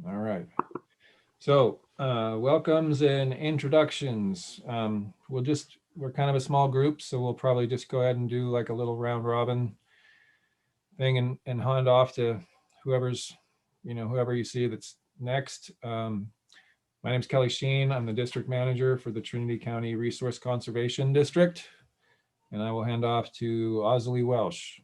All right. So welcomes and introductions. We're kind of a small group, so we'll probably just go ahead and do like a little round robin thing and hand off to whoever you see that's next. My name is Kelly Sheen. I'm the district manager for the Trinity County Resource Conservation District, and I will hand off to Osley Welsh.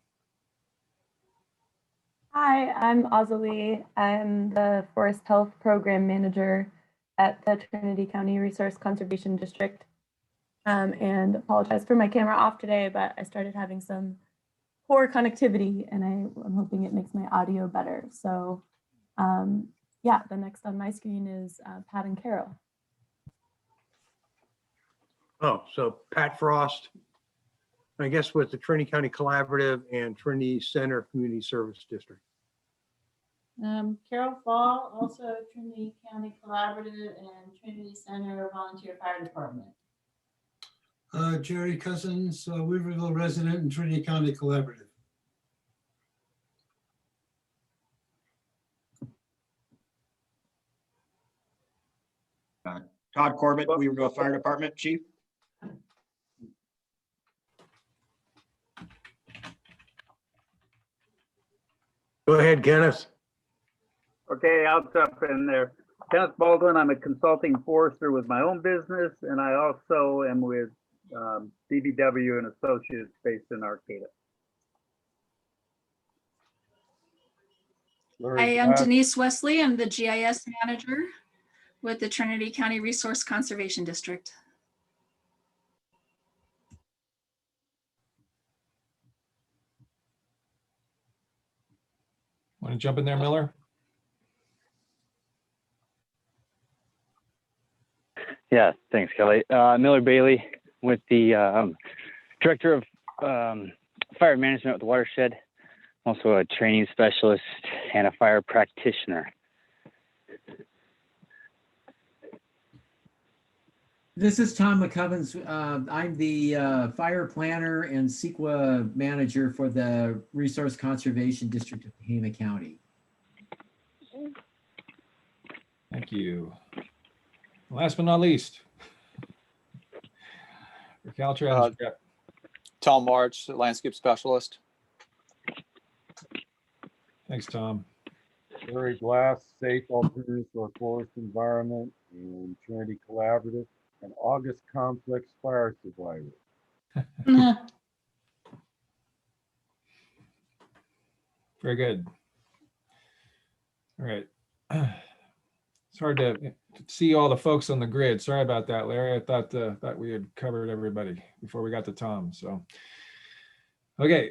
Hi, I'm Osley. I'm the Forest Health Program Manager at the Trinity County Resource Conservation District. And apologize for my camera off today, but I started having some poor connectivity and I'm hoping it makes my audio better. So yeah, the next on my screen is Pat and Carol. Oh, so Pat Frost, I guess with the Trinity County Collaborative and Trinity Center Community Service District. Carol Fall, also Trinity County Collaborative and Trinity Center Volunteer Fire Department. Jerry Cousins, Weaverville resident and Trinity County Collaborative. Todd Corbett, Weaverville Fire Department Chief. Go ahead, Kenneth. Okay, I'll jump in there. Kenneth Baldwin, I'm a consulting forester with my own business, and I also am with DBW and Associates based in Arcata. I am Denise Wesley. I'm the GIS manager with the Trinity County Resource Conservation District. Want to jump in there, Miller? Yeah, thanks, Kelly. Miller Bailey with the Director of Fire Management with the Watershed, also a training specialist and a fire practitioner. This is Tom McCovens. I'm the fire planner and CEQA manager for the Resource Conservation District of Tehama County. Thank you. Last but not least, for Caltrans, Tom March, landscape specialist. Thanks, Tom. Larry Glass, safe alternatives for forest environment and Trinity Collaborative, and August Complex fire survivor. Very good. All right. It's hard to see all the folks on the grid. Sorry about that, Larry. I thought we had covered everybody before we got to Tom. So, okay,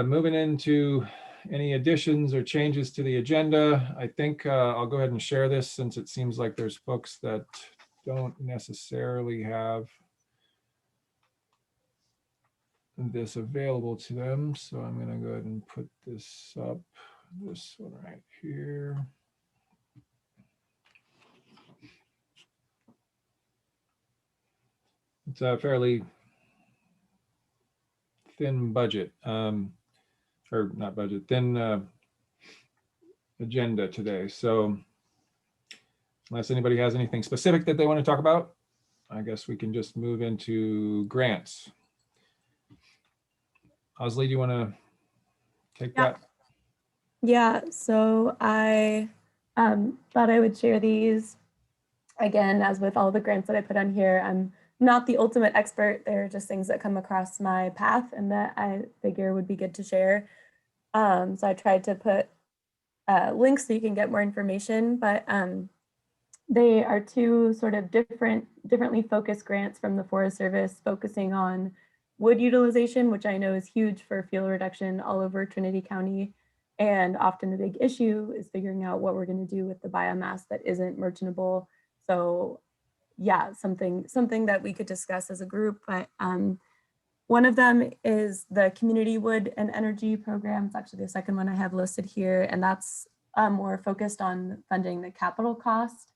moving into any additions or changes to the agenda. I think I'll go ahead and share this since it seems like there's folks that don't necessarily have this available to them. So I'm going to go ahead and put this up, this one right here. It's a fairly thin budget, or not budget, thin agenda today. So unless anybody has anything specific that they want to talk about, I guess we can just move into grants. Osley, do you want to take that? Yeah, so I thought I would share these. Again, as with all the grants that I put on here, I'm not the ultimate expert. They're just things that come across my path and that I figure would be good to share. So I tried to put links so you can get more information, but they are two sort of differently focused grants from the Forest Service, focusing on wood utilization, which I know is huge for fuel reduction all over Trinity County. And often a big issue is figuring out what we're going to do with the biomass that isn't merchantable. So yeah, something that we could discuss as a group, but one of them is the Community Wood and Energy Program. It's actually the second one I have listed here, and that's more focused on funding the capital cost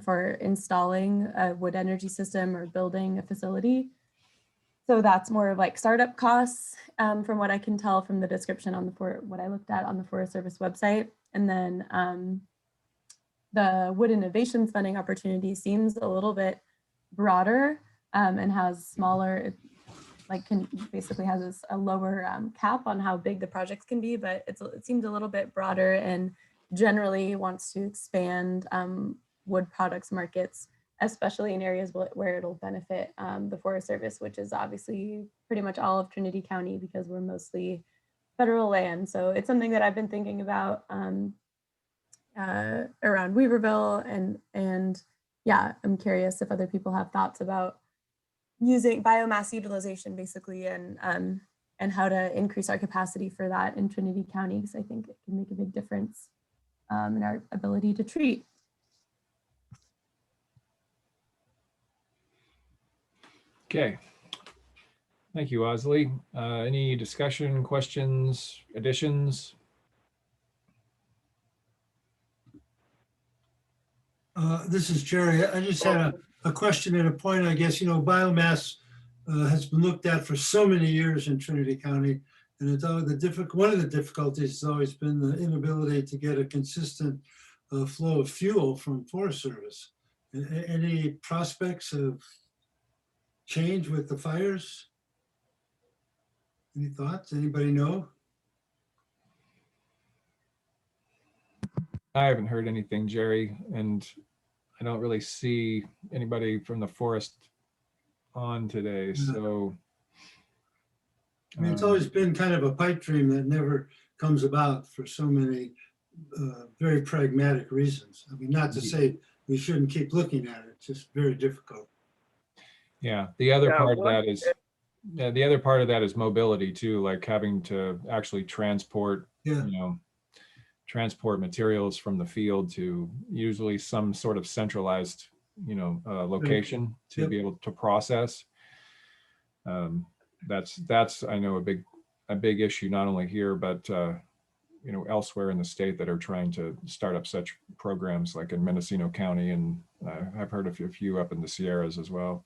for installing a wood energy system or building a facility. So that's more of like startup costs from what I can tell from the description on what I looked at on the Forest Service website. And then the Wood Innovations funding opportunity seems a little bit broader and has smaller, basically has a lower cap on how big the projects can be, but it seems a little bit broader and generally wants to expand wood products markets, especially in areas where it'll benefit the Forest Service, which is obviously pretty much all of Trinity County because we're mostly federal land. So it's something that I've been thinking about around Weaverville, and yeah, I'm curious if other people have thoughts about using biomass utilization basically, and how to increase our capacity for that in Trinity County, because I think it can make a big difference in our ability to treat. Okay. Thank you, Osley. Any discussion, questions, additions? This is Jerry. I just had a question and a point, I guess. Biomass has been looked at for so many years in Trinity County. And it's always one of the difficulties has always been the inability to get a consistent flow of fuel from Forest Service. Any prospects of change with the fires? Any thoughts? Anybody know? I haven't heard anything, Jerry, and I don't really see anybody from the forest on today, so. I mean, it's always been kind of a pipe dream that never comes about for so many very pragmatic reasons. I mean, not to say we shouldn't keep looking at it, it's just very difficult. Yeah, the other Yeah, part of one- that is, the other part of that is mobility too, like having to actually transport, Yeah. transport materials from the field to usually some sort of centralized, location to Yep. be able to process. That's I know a big issue not only here but elsewhere in the state that are trying to start up such programs, like in Mendocino County, and I've heard of a few up in the Sierras as well.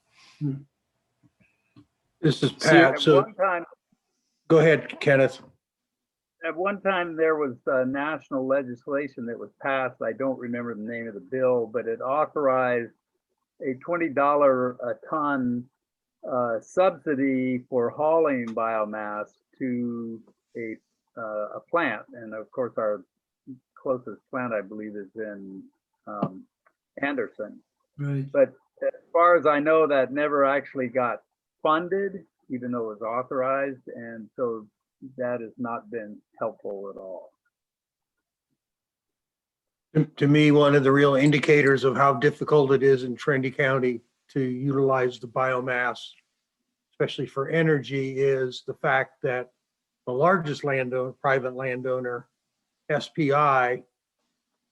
This is At Pat. So one time, go ahead, Kenneth. At one time, there was national legislation that was passed. I don't remember the name of the bill, but it authorized a $20 a ton subsidy for hauling biomass to a plant. And of course, our closest plant, I believe, is in Anderson. Right. But as far as I know, that never actually got funded, even though it was authorized. And so that has not been helpful at all. To me, one of the real indicators of how difficult it is in Trinity County to utilize the biomass, especially for energy, is the fact that the largest landowner, private landowner, SPI,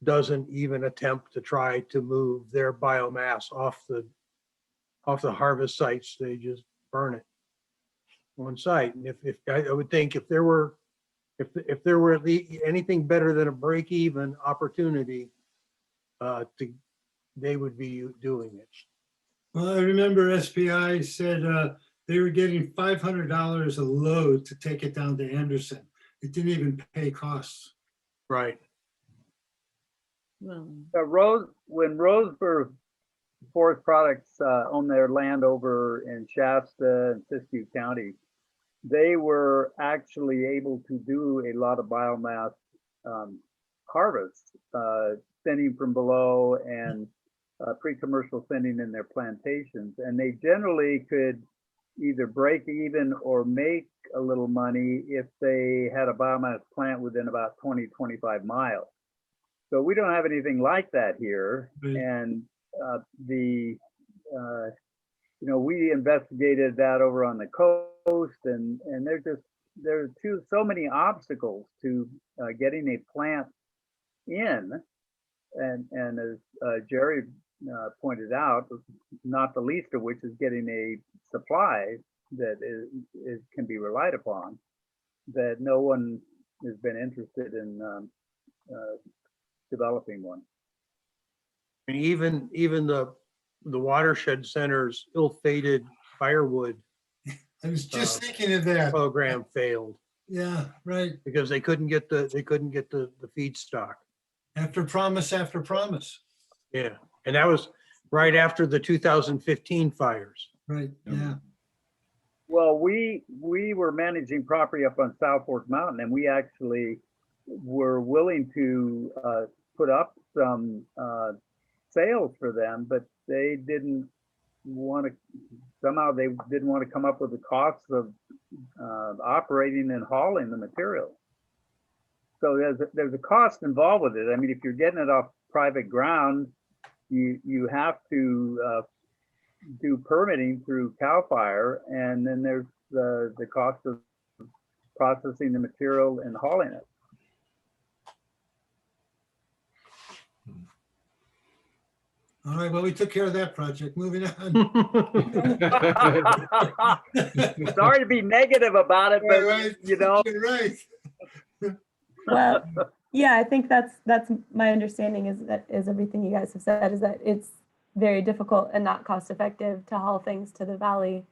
doesn't even attempt to try to move their biomass off the harvest sites. They just burn it on site. And if I would think if there were at least anything better than a break-even opportunity, they would be doing it. Well, I remember SPI said they were getting $500 a load to take it down to Anderson. It didn't even pay costs. Right. When Roseburg Forest Products owned their land over in Shasta and Siskiyou County, they were actually able to do a lot of biomass harvests, thinning from below and pre-commercial thinning in their plantations. And they generally could either break even or make a little money if they had a biomass plant within about 20, 25 miles. So we don't have anything like that here. And we investigated that over on the coast, and there are so many obstacles to getting a plant in, and as Jerry pointed out, not the least of which is getting a supply that can be relied upon, that no one has been interested in developing one. And even the watershed center's ill-fated firewood I was just thinking of that. program failed Yeah, right. because they couldn't get the feedstock. After promise after promise. Yeah, and that was right after the 2015 fires. Right, yeah. Well, we were managing property up on South Fork Mountain, and we actually were willing to put up some sales for them, but they didn't want to, somehow they didn't want to come up with the costs of operating and hauling the material. So there's a cost involved with it. I mean, if you're getting it off private ground, you have to do permitting through CAL FIRE, and then there's the cost of processing the material and hauling it. All right, well, we took care of that project. Moving on. Sorry to be negative about it, but Right, you know. you're right. Well, yeah, I think that's my understanding is everything you guys have said is that it's very difficult and not cost effective to haul things to the valley.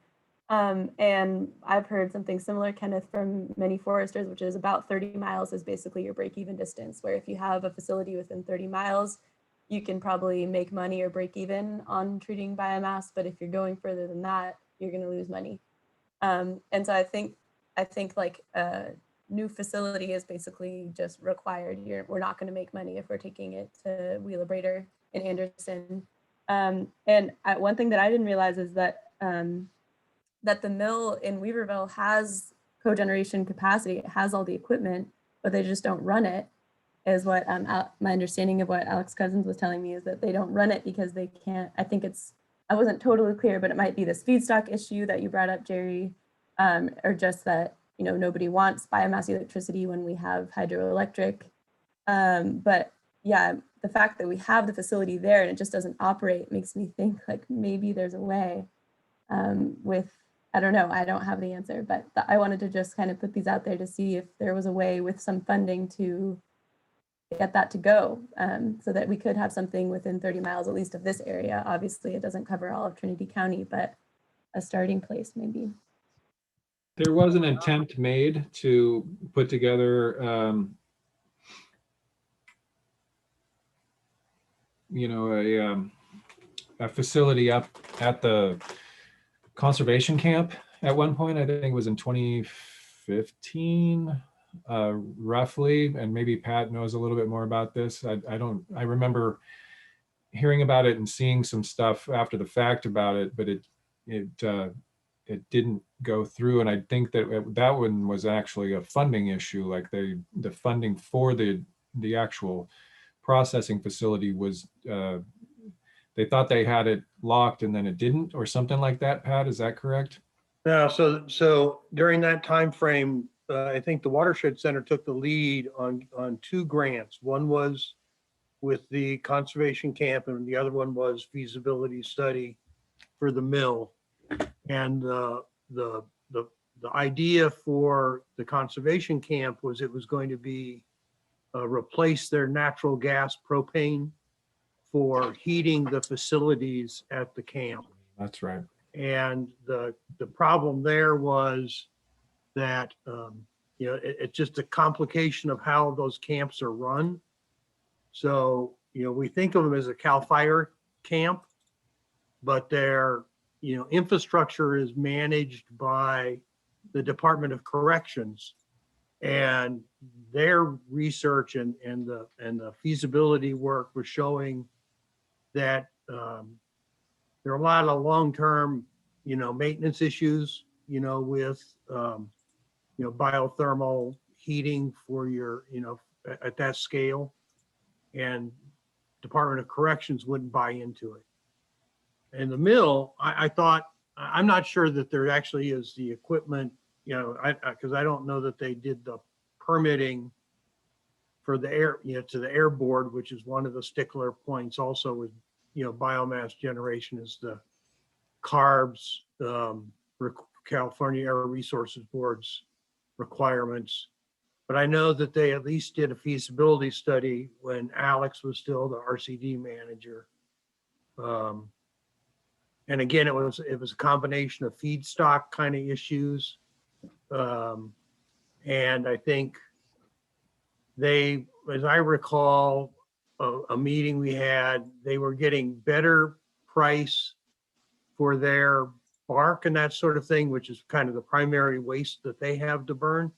And I've heard something similar, Kenneth, from many foresters, which is about 30 miles is basically your break even distance, where if you have a facility within 30 miles, you can probably make money or break even on treating biomass. But if you're going further than that, you're going to lose money. And so I think like a new facility is basically just required. We're not going to make money if we're taking it to Wheelabrator in Anderson. And one thing that I didn't realize is that that the mill in Weaverville has cogeneration capacity. It has all the equipment, but they just don't run it. Is what my understanding of what Alex Cousins was telling me is that they don't run it because they can't. I think I wasn't totally clear, but it might be this feedstock issue that you brought up, Jerry, or just that nobody wants biomass electricity when we have hydroelectric. But yeah, the fact that we have the facility there and it just doesn't operate makes me think like maybe there's a way with, I don't know, I don't have the answer, but I wanted to just kind of put these out there to see if there was a way with some funding to get that to go, so that we could have something within 30 miles at least of this area. Obviously, it doesn't cover all of Trinity County, but a starting place maybe. There was an attempt made to put together, a facility up at the conservation camp at one point. I think it was in 2015. Roughly, and maybe Pat knows a little bit more about this. I remember hearing about it and seeing some stuff after the fact about it, but it didn't go through. And I think that one was actually a funding issue. Like the funding for the actual processing facility was, they thought they had it locked and then it didn't, or something like that. Pat, is that correct? No, so during that time frame, I think the Watershed Center took the lead on two grants. One was with the conservation camp, and the other one was feasibility study for the mill. And the idea for the conservation camp was it was going to be replace their natural gas propane for heating the facilities at the camp. That's right. And the problem there was that it's just a complication of how those camps are run. So we think of them as a CAL FIRE camp, but their infrastructure is managed by the Department of Corrections, and their research and the feasibility work was showing that there are a lot of long-term maintenance issues with biothermal heating for your, at that scale, and Department of Corrections wouldn't buy into it. And the mill, I thought, I'm not sure that there actually is the equipment, because I don't know that they did the permitting for the air, to the air board, which is one of the stickler points also with, biomass generation is the CARB's, California Air Resources Board's requirements. But I know that they at least did a feasibility study when Alex was still the RCD manager. And again, it was a combination of feedstock kind of issues. And I think they, as I recall, a meeting we had, they were getting better price for their bark and that sort of thing, which is kind of the primary waste that they have to burn.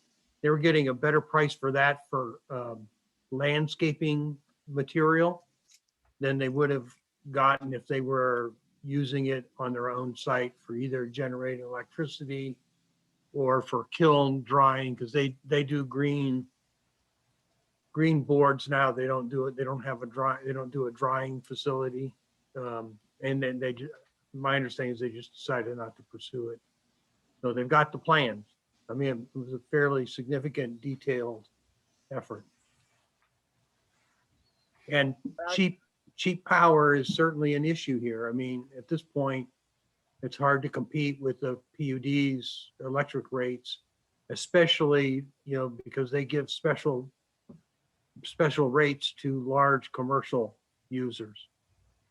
They were getting a better price for that for landscaping material than they would have gotten if they were using it on their own site for either generating electricity or for kiln drying, because they do green boards now. They don't do it. They don't have they don't do a drying facility. And then my understanding is they just decided not to pursue it. So they've got the plans. I mean, it was a fairly significant, detailed effort. And cheap power is certainly an issue here. I mean, at this point, it's hard to compete with the PUD's electric rates, especially, because they give special rates to large commercial users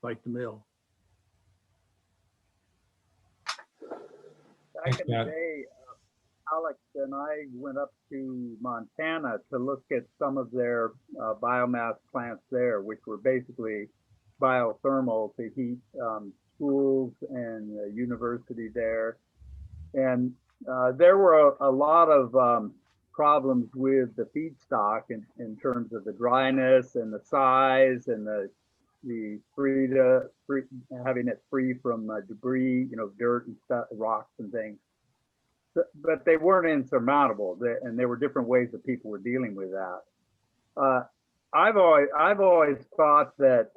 like the mill. Thanks, Back in the Matt. day, Alex and I went up to Montana to look at some of their biomass plants there, which were basically biothermal to heat schools and the university there. And there were a lot of problems with the feedstock in terms of the dryness and the size and the having it free from debris, dirt and stuff, rocks and things. But they weren't insurmountable, and there were different ways that people were dealing with that. I've always thought that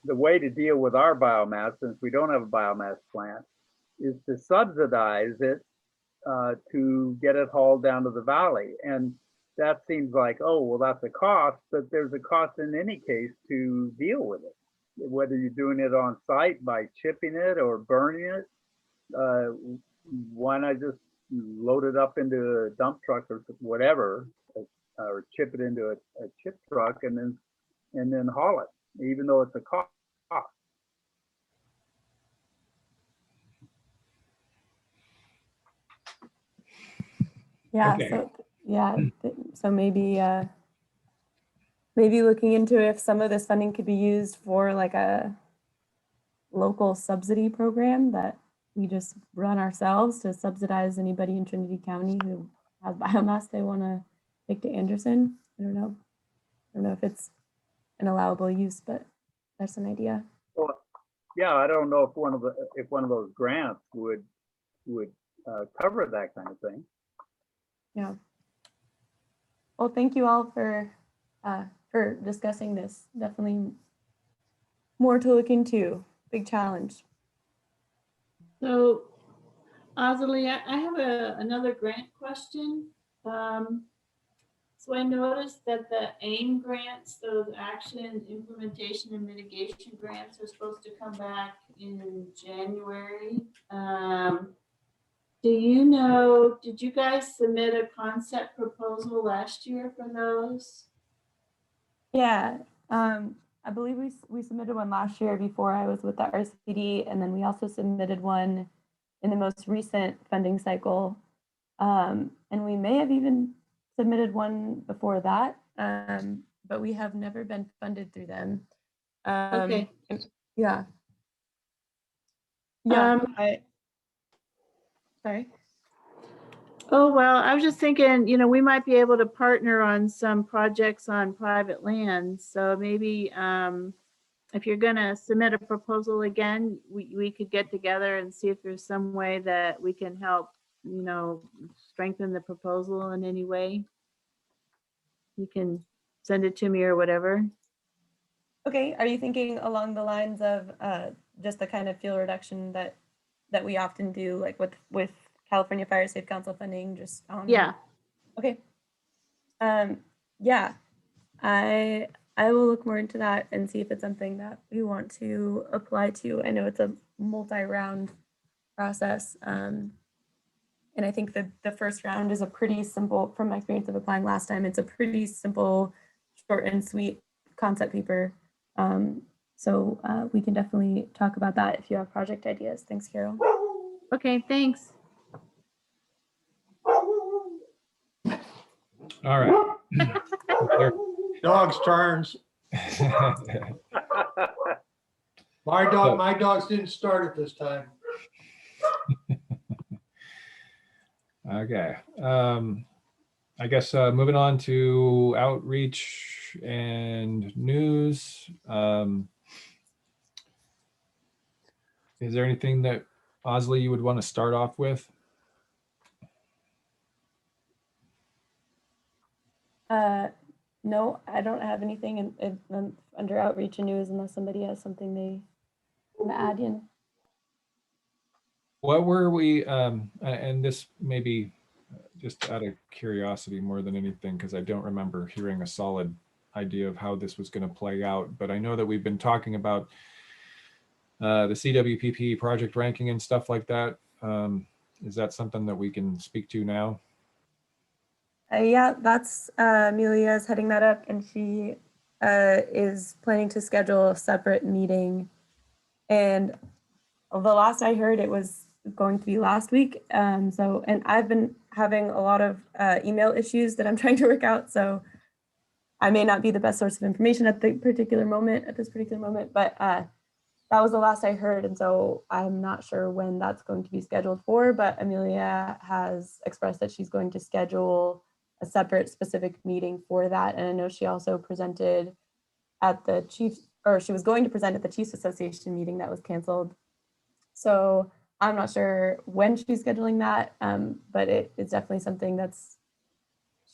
the way to deal with our biomass, since we don't have a biomass plant, is to subsidize it to get it hauled down to the valley. And that seems like, oh, well, that's a cost, but there's a cost in any case to deal with it. Whether you're doing it on site by chipping it or burning it, why not just load it up into a dump truck or whatever, or chip it into a chip truck and then haul it, even though it's a cost. Yeah, Okay. so maybe looking into if some of this funding could be used for like a local subsidy program that we just run ourselves to subsidize anybody in Trinity County who has biomass they want to take to Anderson. I don't know if it's an allowable use, but that's an idea. Well, yeah, I don't know if one of those grants would cover that kind of thing. Yeah. Well, thank you all for discussing this. Definitely more to look into. Big challenge. So, Azalee, I have another grant question. So I noticed that the AIM grants, those action, implementation, and mitigation grants, are supposed to come back in January. Do you know, did you guys submit a concept proposal last year for those? Yeah, I believe we submitted one last year before I was with the RCD, and then we also submitted one in the most recent funding cycle. And we may have even submitted one before that, but we have never been funded through them. Okay. Yeah. Sorry. Oh, well, I was just thinking, we might be able to partner on some projects on private land. So maybe if you're going to submit a proposal again, we could get together and see if there's some way that we can help, strengthen the proposal in any way. You can send it to me or whatever. Okay. Are you thinking along the lines of just the kind of fuel reduction that we often do, like with California Fire Safe Council funding, just Yeah. Okay. Yeah, I will look more into that and see if it's something that we want to apply to. I know it's a multi-round process, and I think the first round is a pretty simple, from my experience of applying last time, it's a pretty simple, short and sweet concept paper. So we can definitely talk about that if you have project ideas. Thanks, Carol. Okay, thanks. All right. Dogs' turns. My dogs didn't start it this time. Okay. I guess moving on to outreach and news. Is there anything that Osley you would want to start off with? No, I don't have anything under outreach and news unless somebody has something they want to add in. What were we, and this may be just out of curiosity more than anything, because I don't remember hearing a solid idea of how this was going to play out, but I know that we've been talking about the CWPP project ranking and stuff like that. Is that something that we can speak to now? Yeah, that's Amelia is heading that up, and she is planning to schedule a separate meeting. And the last I heard, it was going to be last week. And I've been having a lot of email issues that I'm trying to work out. So I may not be the best source of information at this particular moment, but that was the last I heard. And so I'm not sure when that's going to be scheduled for, but Amelia has expressed that she's going to schedule a separate specific meeting for that. And I know she also presented at the Chiefs, or she was going to present at the Chiefs Association meeting that was canceled. So I'm not sure when she's scheduling that, but it's definitely something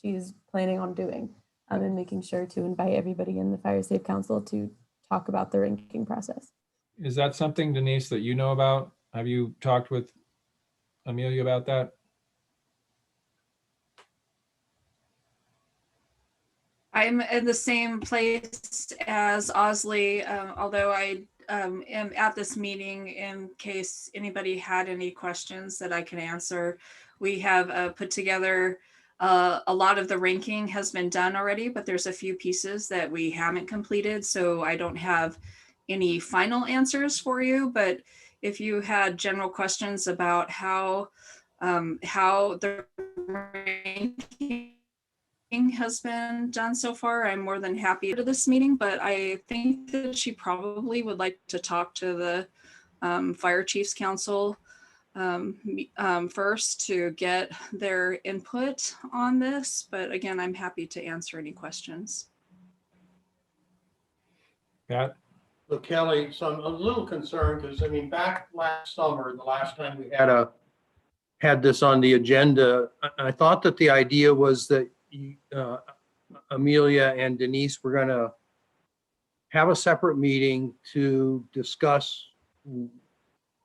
she's planning on doing, and making sure to invite everybody in the Fire Safe Council to talk about the ranking process. Is that something, Denise, that you know about? Have you talked with Amelia about that? I'm in the same place as Osley, although I am at this meeting in case anybody had any questions that I can answer. We have put together a lot of the ranking has been done already, but there's a few pieces that we haven't completed. So I don't have any final answers for you, but if you had general questions about how the ranking has been done so far, I'm more than happy to this meeting, but I think that she probably would like to talk to the Fire Chiefs Council first to get their input on this. But again, I'm happy to answer any questions. Pat? So Kelly, so I'm a little concerned because I mean, back last summer, the last time we had this on the agenda, I thought that the idea was that Amelia and Denise were going to have a separate meeting to discuss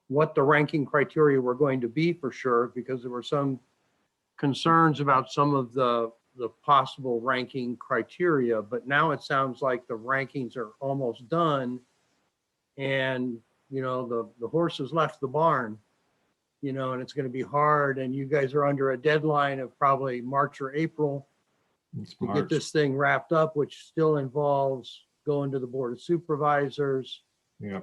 what the ranking criteria were going to be for sure, because there were some concerns about some of the possible ranking criteria, but now it sounds like the rankings are almost done and, you know, the horses left the barn, you know, and it's going to be hard. And you guys are under a deadline of probably March or April to get this thing wrapped up, which still involves going to the Board of Supervisors, Yeah.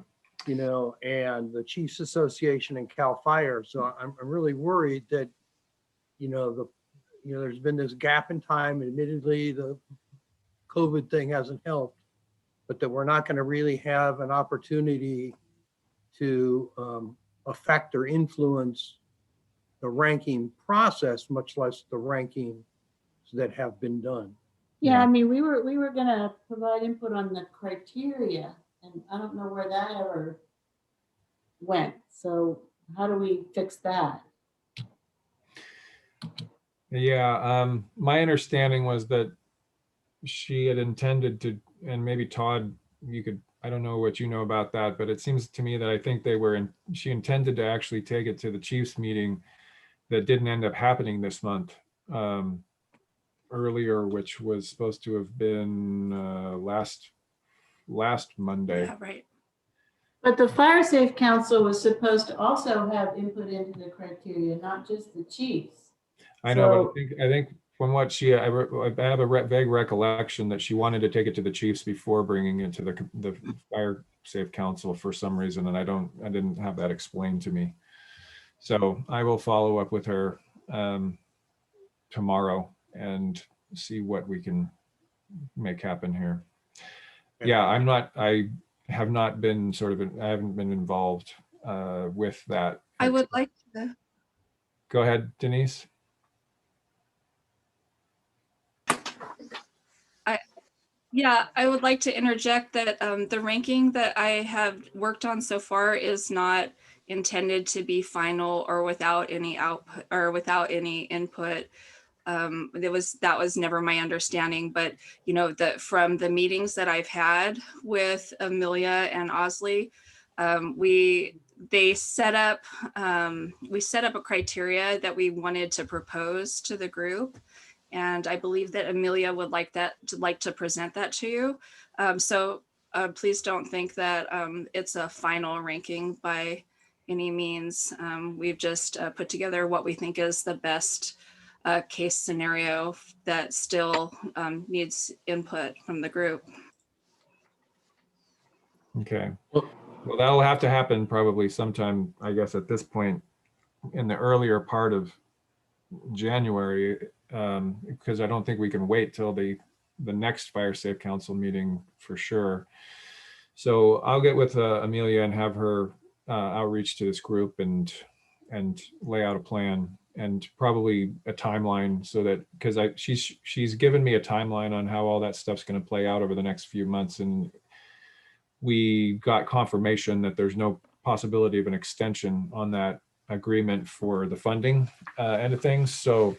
you know, and the Chiefs Association and CAL FIRE. So I'm really worried that, you know, there's been this gap in time. Admittedly, the COVID thing hasn't helped, but that we're not going to really have an opportunity to affect or influence the ranking process, much less the rankings that have been done. Yeah, I mean, we were gonna provide input on the criteria, and I don't know where that ever went. So how do we fix that? Yeah, my understanding was that she had intended to, and maybe Todd, you could, I don't know what you know about that, but it seems to me that I think she intended to actually take it to the Chiefs meeting that didn't end up happening this month earlier, which was supposed to have been last Monday. Yeah, right. But the Fire Safe Council was supposed to also have input into the criteria, not just the chiefs. I know, but I think from what I have a vague recollection that she wanted to take it to the chiefs before bringing it to the Fire Safe Council for some reason, and I didn't have that explained to me. So I will follow up with her tomorrow and see what we can make happen here. Yeah, I have not been I haven't been involved with that. I would like to. Go ahead, Denise. Yeah, I would like to interject that the ranking that I have worked on so far is not intended to be final or without any output or without any input. That was never my understanding, but you know, that from the meetings that I've had with Amelia and Osley, we set up a criteria that we wanted to propose to the group. And I believe that Amelia would like to present that to you. So please don't think that it's a final ranking by any means. We've just put together what we think is the best case scenario that still needs input from the group. Okay. Well, that'll have to happen probably sometime, I guess, at this point in the earlier part of January, because I don't think we can wait till the next Fire Safe Council meeting for sure. So I'll get with Amelia and have her outreach to this group and lay out a plan and probably a timeline, so that, because she's given me a timeline on how all that stuff's going to play out over the next few months, and we got confirmation that there's no possibility of an extension on that agreement for the funding end of things. So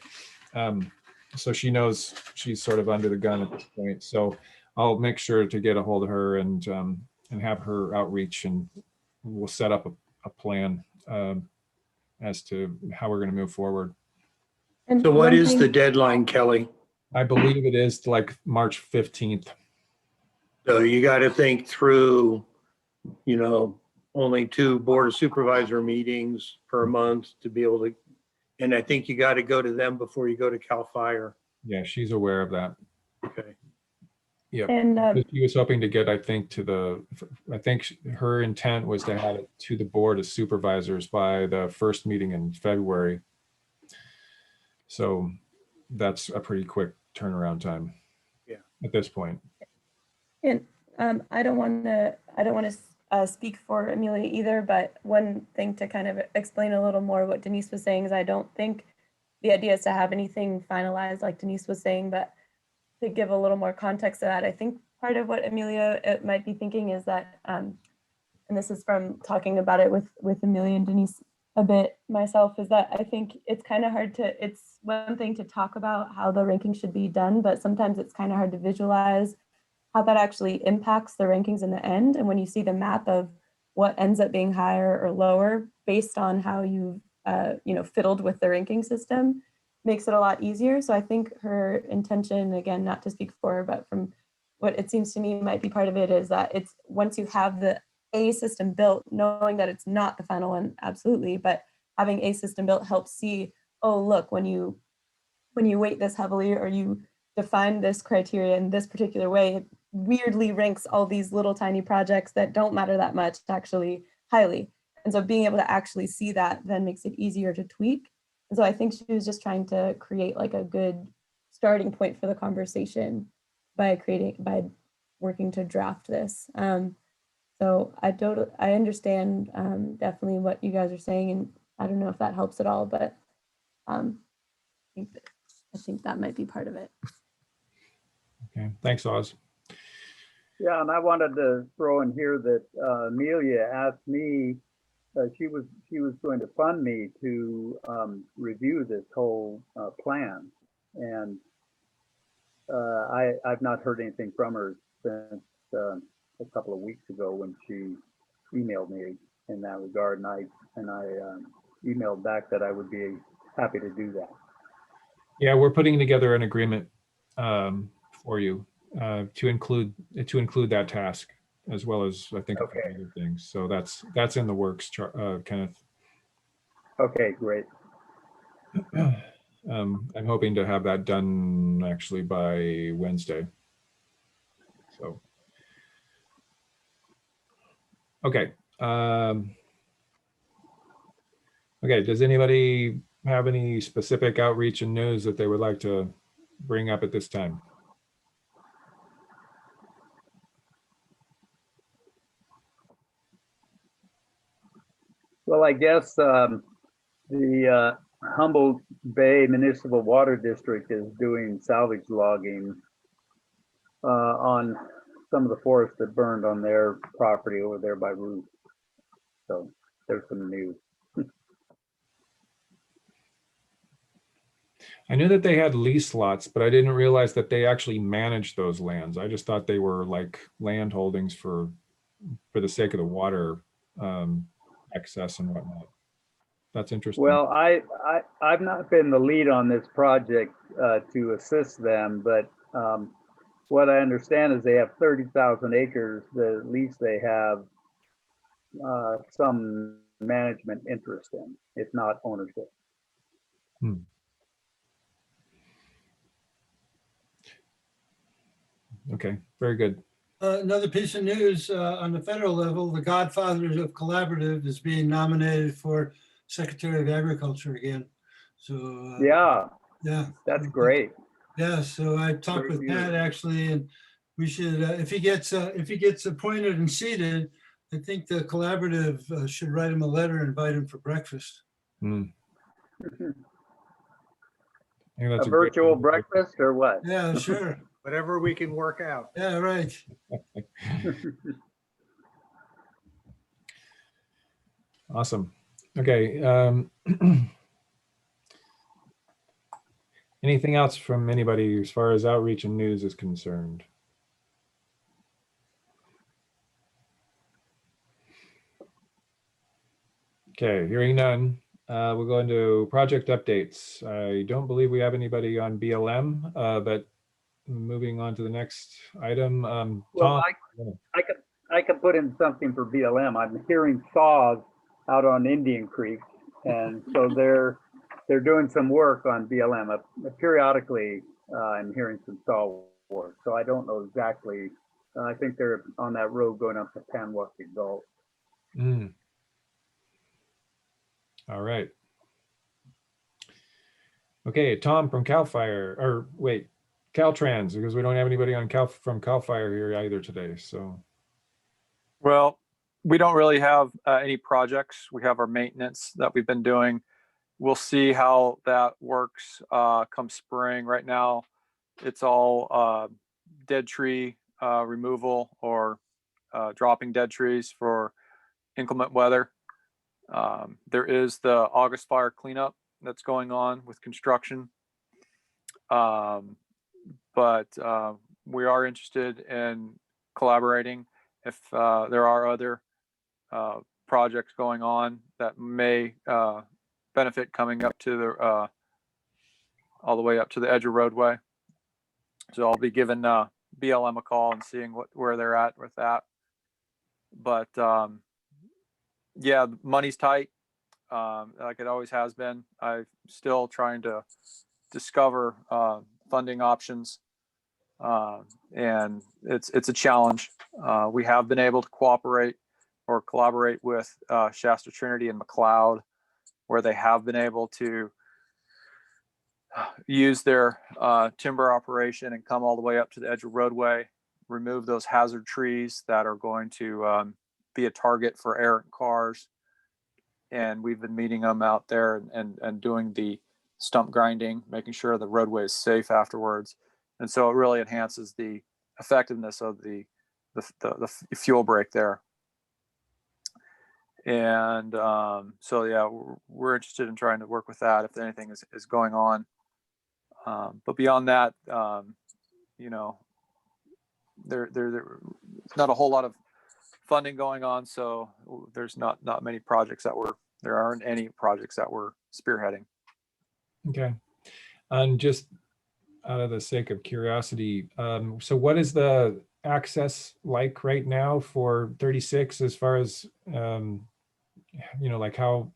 so she knows she's sort of under the gun at this point. So I'll make sure to get a hold of her and have her outreach, and we'll set up a plan as to how we're going to move forward. And So what one is thing- the deadline, Kelly? I believe it is like March 15th. So you got to think through, you know, only 2 Board of Supervisor meetings per month to be able to, and I think you got to go to them before you go to CAL FIRE. Yeah, she's aware of that. Okay. Yeah. And She was hoping to get, I think her intent was to have it to the Board of Supervisors by the first meeting in February. So that's a pretty quick turnaround time. Yeah. At this point. And I don't want to speak for Amelia either, but one thing to kind of explain a little more what Denise was saying is I don't think the idea is to have anything finalized like Denise was saying, but to give a little more context to that, I think part of what Amelia might be thinking is that, and this is from talking about it with Amelia and Denise a bit myself, is that I think it's kind of hard to, it's one thing to talk about how the ranking should be done, but sometimes it's kind of hard to visualize how that actually impacts the rankings in the end. And when you see the map of what ends up being higher or lower based on how you fiddled with the ranking system, makes it a lot easier. So I think her intention, again, not to speak for her, but from what it seems to me might be part of it, is that it's once you have the A system built, knowing that it's not the final one, absolutely, but having A system built helps see, oh, look, when you weight this heavily or you define this criteria in this particular way, it weirdly ranks all these little tiny projects that don't matter that much actually highly. And so being able to actually see that then makes it easier to tweak. And so I think she was just trying to create like a good starting point for the conversation by working to draft this. So I understand definitely what you guys are saying, and I don't know if that helps at all, but I think that might be part of it. Okay, thanks, Oz. Yeah, and I wanted to throw in here that Amelia asked me, she was going to fund me to review this whole plan, and I've not heard anything from her since a couple of weeks ago when she emailed me in that regard, and I emailed back that I would be happy to do that. Yeah, we're putting together an agreement for you to include that task, as well as I think a few other things. So that's in the works, Kenneth. Okay, great. I'm hoping to have that done actually by Wednesday. So, okay. Okay, does anybody have any specific outreach and news that they would like to bring up at this time? Well, I guess the Humboldt Bay Municipal Water District is doing salvage logging on some of the forest that burned on their property over there by Ruth. So there's some news. I knew that they had lease lots, but I didn't realize that they actually managed those lands. I just thought they were like land holdings for the sake of the water access and whatnot. That's interesting. Well, I've not been the lead on this project to assist them, but what I understand is they have 30,000 acres that at least they have some management interest in, if not ownership. Okay, very good. Another piece of news on the federal level, the Godfathers of Collaborative is being nominated for Secretary of Agriculture again. So Yeah, yeah, that's great. yeah. So I talked with Pat actually, and we should, if he gets appointed and seated, I think the collaborative should write him a letter and invite him for breakfast. I think that's A virtual breakfast or what? Yeah, sure. Whatever we can work out. Yeah, right. Awesome. Okay. Anything else from anybody as far as outreach and news is concerned? Okay, hearing none. We'll go into project updates. I don't believe we have anybody on BLM, but moving on to the next item. Well, Tom. I could put in something for BLM. I'm hearing saws out on Indian Creek, and so they're doing some work on BLM. Periodically, I'm hearing some saw work, so I don't know exactly. I think they're on that road going up to Panwassie Gulf. All right. Okay, Tom from Cal Fire, or wait, Caltrans, because we don't have anybody on from Cal Fire here either today. So, Well, we don't really have any projects. We have our maintenance that we've been doing. We'll see how that works come spring. Right now, it's all dead tree removal or dropping dead trees for inclement weather. There is the August fire cleanup that's going on with construction. But we are interested in collaborating if there are other projects going on that may benefit coming up to the all the way up to the edge of roadway. So I'll be giving BLM a call and seeing where they're at with that. But yeah, money's tight, like it always has been. I'm still trying to discover funding options, and it's a challenge. We have been able to cooperate or collaborate with Shasta Trinity and McLeod, where they have been able to use their timber operation and come all the way up to the edge of roadway, remove those hazard trees that are going to be a target for errant cars. And we've been meeting them out there and doing the stump grinding, making sure the roadway is safe afterwards. And so it really enhances the effectiveness of the fuel break there. And so, yeah, we're interested in trying to work with that if anything is going on. But beyond that, you know, there's not a whole lot of funding going on. So there's not many projects there aren't any projects that we're spearheading. okay. And just out of the sake of curiosity, so what is the access like right now for 36 as far as, you know, like how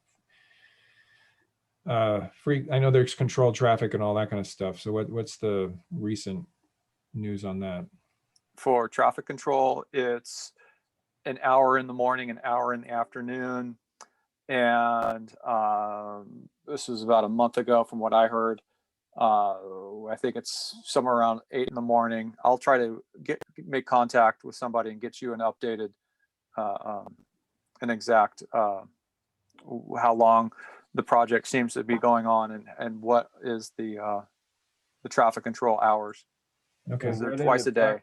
free, I know there's controlled traffic and all that kind of stuff. So what's the recent news on that? For traffic control, it's an hour in the morning, an hour in the afternoon. And this was about a month ago from what I heard. I think it's somewhere around 8 in the morning. I'll try to make contact with somebody and get you an updated, an exact how long the project seems to be going on, and what is the traffic control hours. Okay. Is it twice a day?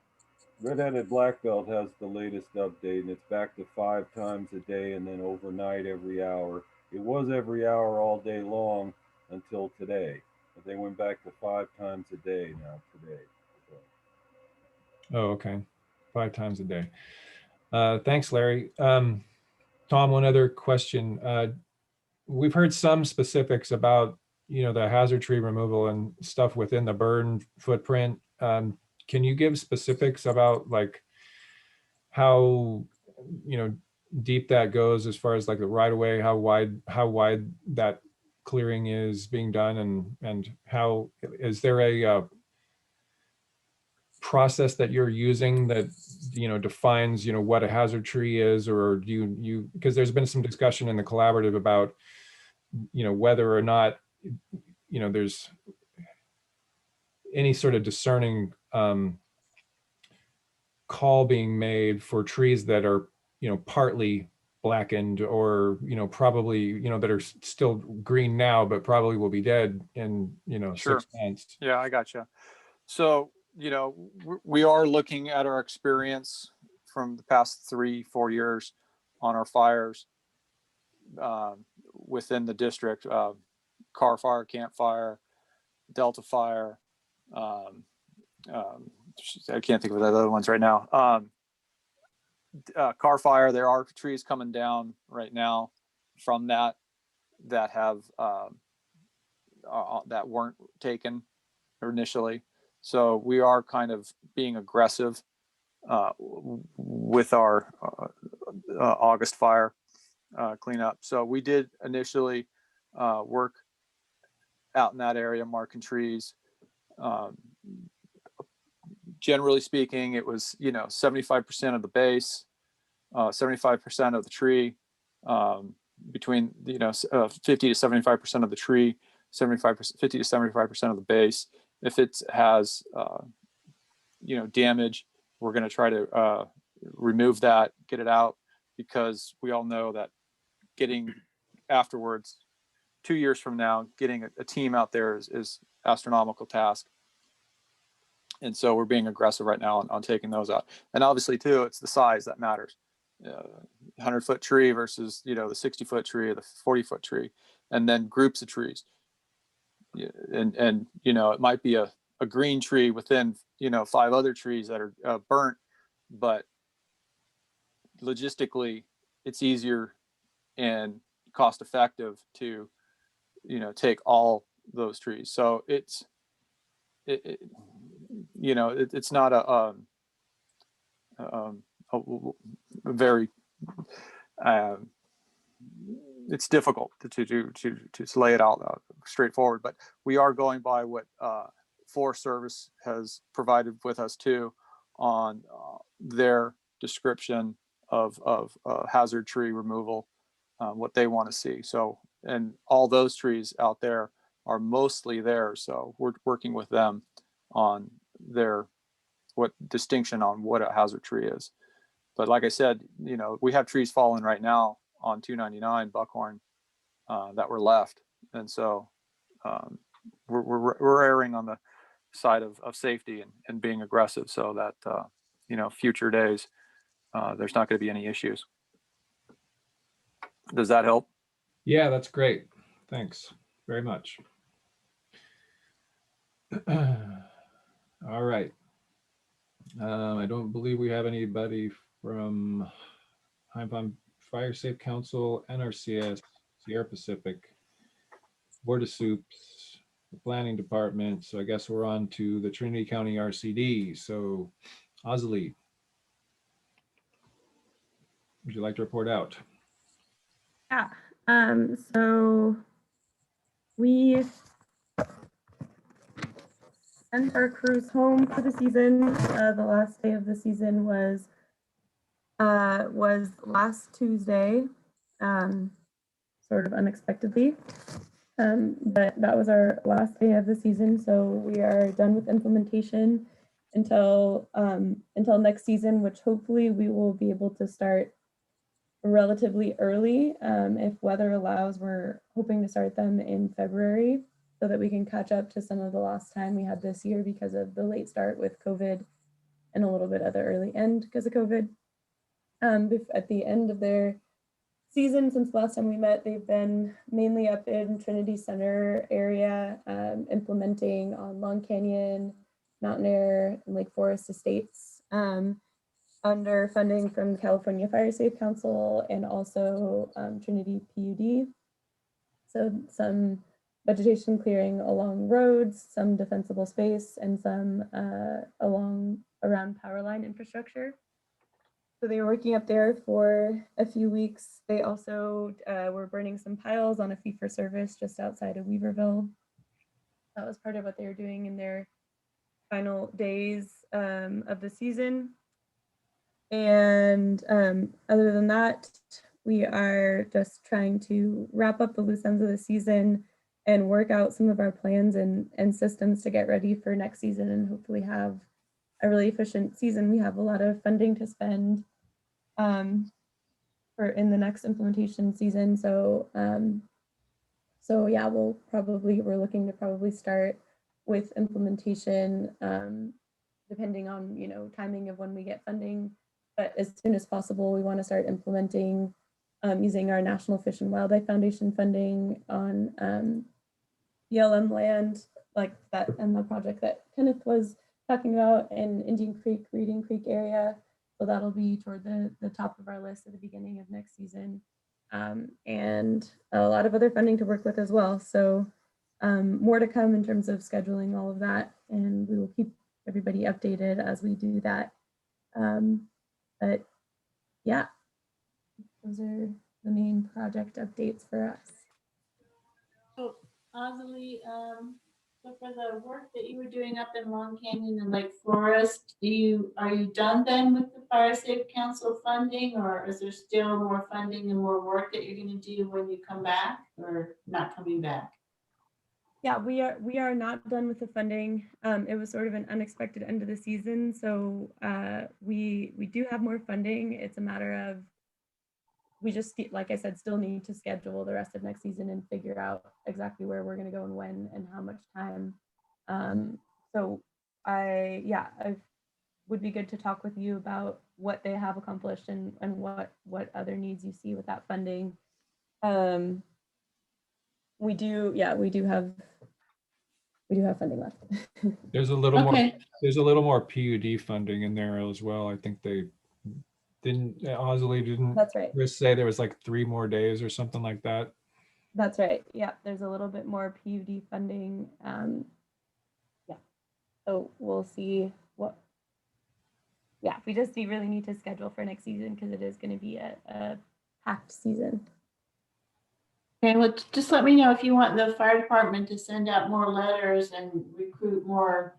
Red-headed black belt has the latest update, and it's back to 5 times a day, and then overnight every hour. It was every hour all day long until today, but they went back to 5 times a day now today. So. Oh, okay. 5 times a day. Thanks, Larry. Tom, one other question. We've heard some specifics about, the hazard tree removal and stuff within the burn footprint. Can you give specifics about like how, deep that goes as far as like the right of way, how wide that clearing is being done, and how is there a process that you're using that defines what a hazard tree is, or do you because there's been some discussion in the collaborative about whether or not there's any sort of discerning call being made for trees that are partly blackened, or probably that are still green now but probably will be dead in Sure. 6 months. Yeah, I gotcha. So, we are looking at our experience from the past 3-4 years on our fires within the district, Car Fire, Camp Fire, Delta Fire. I can't think of the other ones right now. Car Fire, there are trees coming down right now from that have that weren't taken initially. So we are kind of being aggressive with our August fire cleanup. So we did initially work out in that area, marking trees. Generally speaking, it was 75% of the base, 75% of the tree, between 50 to 75% of the tree, 50 to 75% of the base. If it has damage, we're going to try to remove that, get it out, because we all know that getting afterwards, 2 years from now, getting a team out there is astronomical task. And so we're being aggressive right now on taking those out. And obviously too, it's the size that matters. 100-foot tree versus the 60-foot tree or the 40-foot tree, and then groups of trees. And it might be a green tree within 5 other trees that are burnt, but logistically it's easier and cost effective to take all those trees. So it's not a very it's difficult to lay it out straightforward, but we are going by what Forest Service has provided with us too on their description of hazard tree removal, what they want to see. So, and all those trees out there are mostly there. So we're working with them on their distinction on what a hazard tree is. But like I said, we have trees falling right now on 299 Buckhorn that were left. And so we're erring on the side of safety and being aggressive so that, future days, there's not going to be any issues. Does that help? Yeah, that's great. Thanks very much. All right. I don't believe we have anybody from Heimpon Fire Safe Council, NRCS, Sierra Pacific, Board of Soups, the Planning Department. So I guess we're on to the Trinity County RCD. So Osley, would you like to report out? Yeah. So we sent our crews home for the season. The last day of the season was last Tuesday, sort of unexpectedly. But that was our last day of the season. So we are done with implementation until next season, which hopefully we will be able to start relatively early. If weather allows, we're hoping to start them in February so that we can catch up to some of the lost time we had this year because of the late start with COVID and a little bit of the early end because of COVID. At the end of their season, since the last time we met, they've been mainly up in Trinity Center area, implementing on Long Canyon, Mountain Air, and Lake Forest Estates, under funding from California Fire Safe Council and also Trinity PUD. So some vegetation clearing along roads, some defensible space, and some around power line infrastructure. So they were working up there for a few weeks. They also were burning some piles on a fee-for-service just outside of Weaverville. That was part of what they were doing in their final days of the season. And other than that, we are just trying to wrap up the loose ends of the season and work out some of our plans and systems to get ready for next season and hopefully have a really efficient season. We have a lot of funding to spend for in the next implementation season. So so yeah, we're looking to probably start with implementation depending on, you know, timing of when we get funding. But as soon as possible, we want to start implementing using our National Fish and Wildlife Foundation funding on BLM land, like that, and the project that Kenneth was talking about in Indian Creek, Reading Creek area. So that'll be toward the top of our list at the beginning of next season. And a lot of other funding to work with as well. So more to come in terms of scheduling all of that, and we will keep everybody updated as we do that. But yeah, those are the main project updates for us. So, Azalee, so for the work that you were doing up in Long Canyon and Lake Forest, are you done then with the Fire Safe Council funding, or is there still more funding and more work that you're going to do when you come back, or not coming back? Yeah, we are not done with the funding. It was sort of an unexpected end of the season, so we do have more funding. It's a matter of we just, like I said, still need to schedule the rest of next season and figure out exactly where we're going to go and when and how much time. So I would be good to talk with you about what they have accomplished and what other needs you see with that funding. We do have funding left. There's a little Okay. more, there's a little more PUD funding in there as well. I think they didn't, Osley didn't That's right. Chris say there was like 3 more days or something like that. That's right. Yeah, there's a little bit more PUD funding. Yeah, so we'll see what. Yeah, we just really need to schedule for next season because it is going to be a packed season. Okay, well, just let me know if you want the fire department to send out more letters and recruit more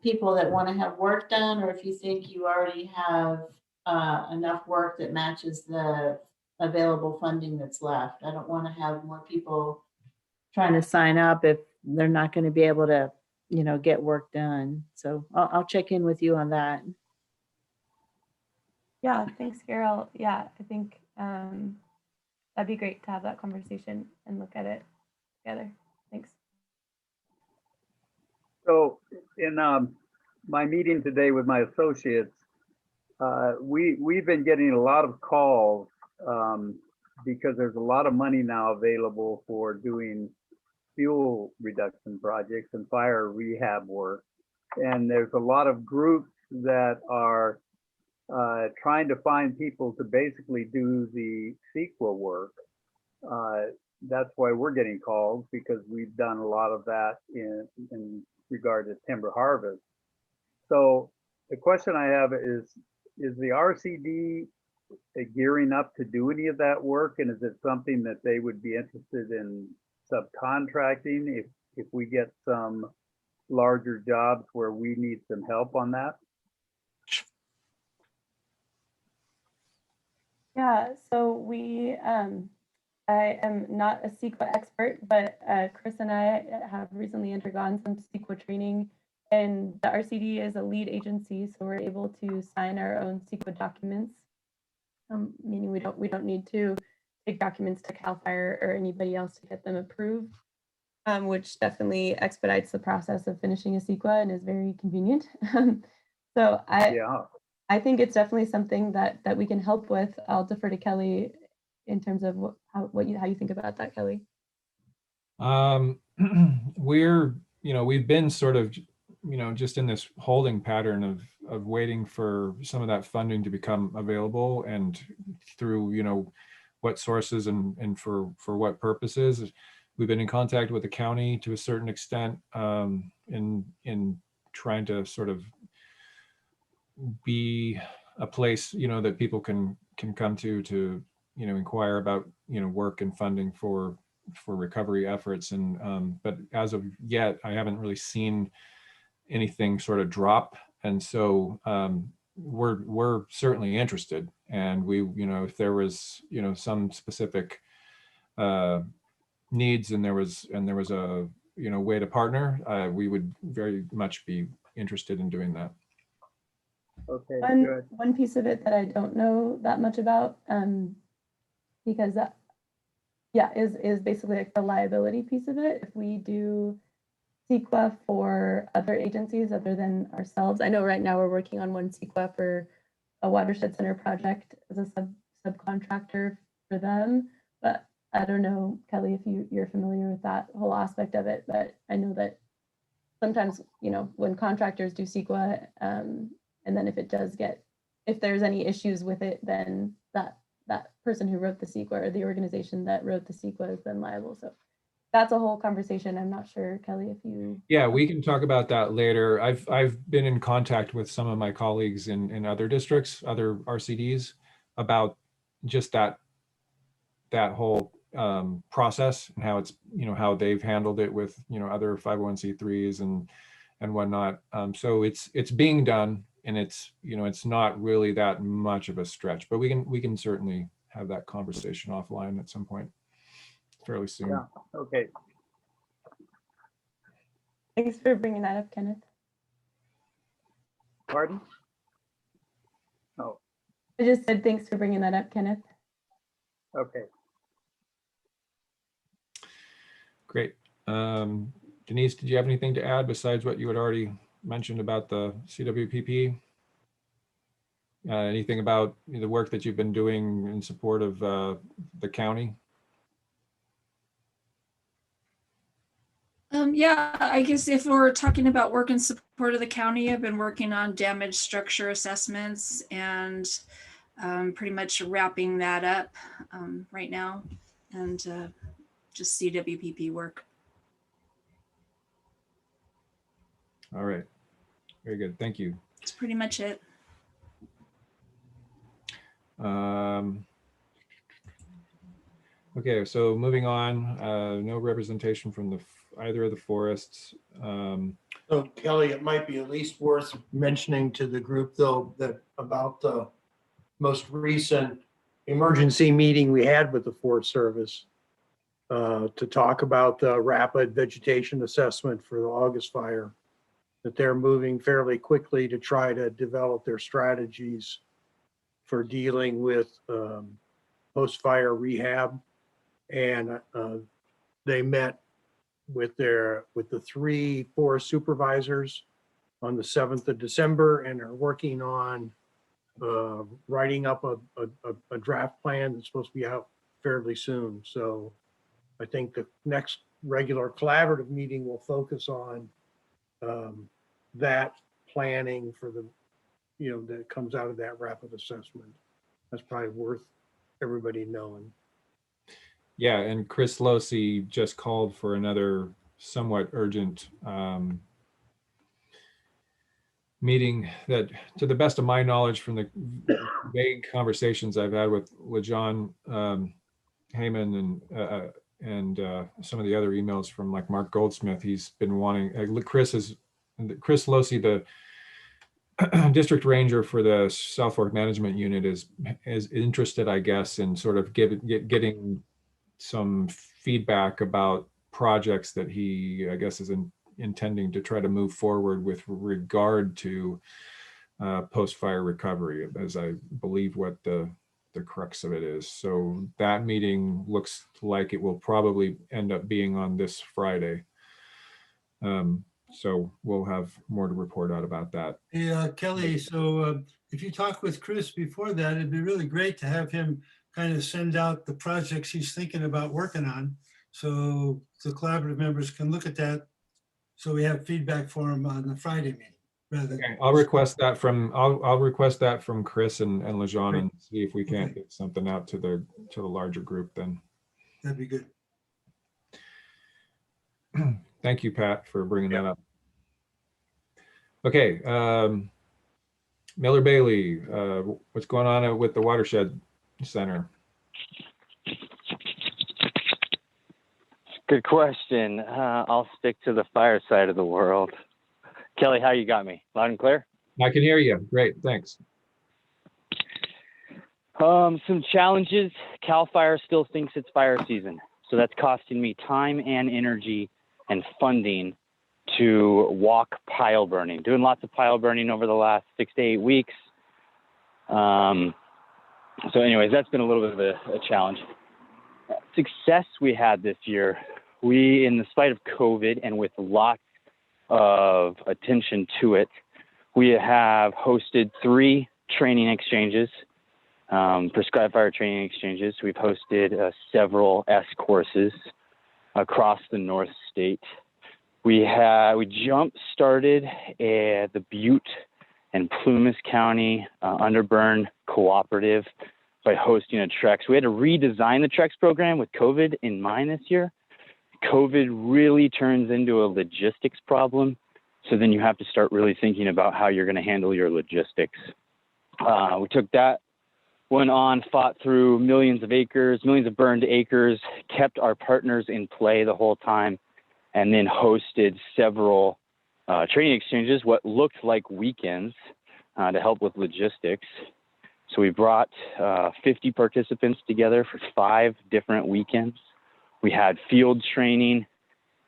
people that want to have work done, or if you think you already have enough work that matches the available funding that's left. I don't want to have more people trying to sign up if they're not going to be able to, you know, get work done. So I'll check in with you on that. Yeah, thanks, Carol. Yeah, I think that'd be great to have that conversation and look at it together. Thanks. So in my meeting today with my associates, we've been getting a lot of calls because there's a lot of money now available for doing fuel reduction projects and fire rehab work. And there's a lot of groups that are trying to find people to basically do the CEQA work. That's why we're getting calls, because we've done a lot of that in regard to timber harvest. So the question I have is the RCD gearing up to do any of that work? And is it something that they would be interested in subcontracting if we get some larger jobs where we need some help on that? Yeah, so I am not a CEQA expert, but Chris and I have recently undergone some CEQA training, and the RCD is a lead agency, so we're able to sign our own CEQA documents. meaning we don't need to take documents to CAL FIRE or anybody else to get them approved, which definitely expedites the process of finishing a CEQA and is very convenient. So Yeah. I think it's definitely something that we can help with. I'll defer to Kelly in terms of how you think about that, Kelly. We've been sort of, just in this holding pattern of waiting for some of that funding to become available, and through, what sources and for what purposes. We've been in contact with the county to a certain extent, in trying to sort of be a place, that people can come to, inquire about, work and funding for recovery efforts. And but as of yet, I haven't really seen anything sort of drop. And so we're certainly interested. And we, if there was, some specific needs and there was a, way to partner, we would very much be interested in doing that. Okay, good. One piece of it that I don't know that much about, because that, is basically like the liability piece of it. If we do CEQA for other agencies other than ourselves, I know right now we're working on one CEQA for a watershed center project as a subcontractor for them, but I don't know, Kelly, if you're familiar with that whole aspect of it. But I know that sometimes, when contractors do CEQA, and then if there's any issues with it, then that person who wrote the CEQA or the organization that wrote the CEQA is then liable. So that's a whole conversation. I'm not sure, Kelly, if you. Yeah, we can talk about that later. I've been in contact with some of my colleagues in other districts, other RCDs, about just that whole process and how it's, how they've handled it with, other 501c3s and whatnot. So it's being done, and it's, it's not really that much of a stretch, but we can certainly have that conversation offline at some point fairly soon. Yeah, okay. Thanks for bringing that up, Kenneth. Pardon? Oh, I just said thanks for bringing that up, Kenneth. okay. Great. Denise, did you have anything to add besides what you had already mentioned about the CWPP? Anything about the work that you've been doing in support of the county? Yeah, I guess if we're talking about work in support of the county, I've been working on damage structure assessments and pretty much wrapping that up right now, and just CWPP work. All right. Very good. Thank you. That's pretty much it. Okay, so moving on, no representation from either of the forests. So Kelly, it might be at least worth mentioning to the group, though, that about the most recent emergency meeting we had with the Forest Service to talk about the rapid vegetation assessment for the August fire, that they're moving fairly quickly to try to develop their strategies for dealing with post-fire rehab. And they met with the 3 forest supervisors on the 7th of December and are working on writing up a draft plan that's supposed to be out fairly soon. So I think the next regular collaborative meeting will focus on that planning for the, that comes out of that rapid assessment. That's probably worth everybody knowing. Yeah, and Chris Losi just called for another somewhat urgent meeting that, to the best of my knowledge from the vague conversations I've had with John Heyman and some of the other emails from like Mark Goldsmith, he's been wanting, Chris Losi, the district ranger for the South Fork Management Unit, is interested, I guess, in sort of getting some feedback about projects that he, I guess, is intending to try to move forward with regard to post-fire recovery, as I believe what the the crux of it is. So that meeting looks like it will probably end up being on this Friday. So we'll have more to report out about that. Hey, Kelly, so if you talk with Chris before that, it'd be really great to have him kind of send out the projects he's thinking about working on. So the collaborative members can look at that. So we have feedback for him on the Friday meeting. Rather Okay, I'll request that from Chris and LeJean and see if we can't Okay. get something out to the larger group then. That'd be good. Thank you, Pat, for bringing that up. Okay, Miller Bailey, what's going on with the Watershed Center? Good question. I'll stick to the fire side of the world. Kelly, how you got me? Loud and clear? I can hear you. Great, thanks. Some challenges. CAL FIRE still thinks it's fire season. So that's costing me time and energy and funding to walk pile burning. Doing lots of pile burning over the last 6 to 8 weeks. So anyways, that's been a little bit of a challenge. Success we had this year, we, in spite of COVID and with lots of attention to it, we have hosted 3 training exchanges, prescribed fire training exchanges. We've hosted several S courses across the North State. We jump started the Butte and Plumas County Underburn Cooperative by hosting a TREX. We had to redesign the TREX program with COVID in mind this year. COVID really turns into a logistics problem. So then you have to start really thinking about how you're going to handle your logistics. We took that one on, fought through millions of burned acres, kept our partners in play the whole time, and then hosted several training exchanges, what looked like weekends, to help with logistics. So we brought 50 participants together for 5 different weekends. We had field training,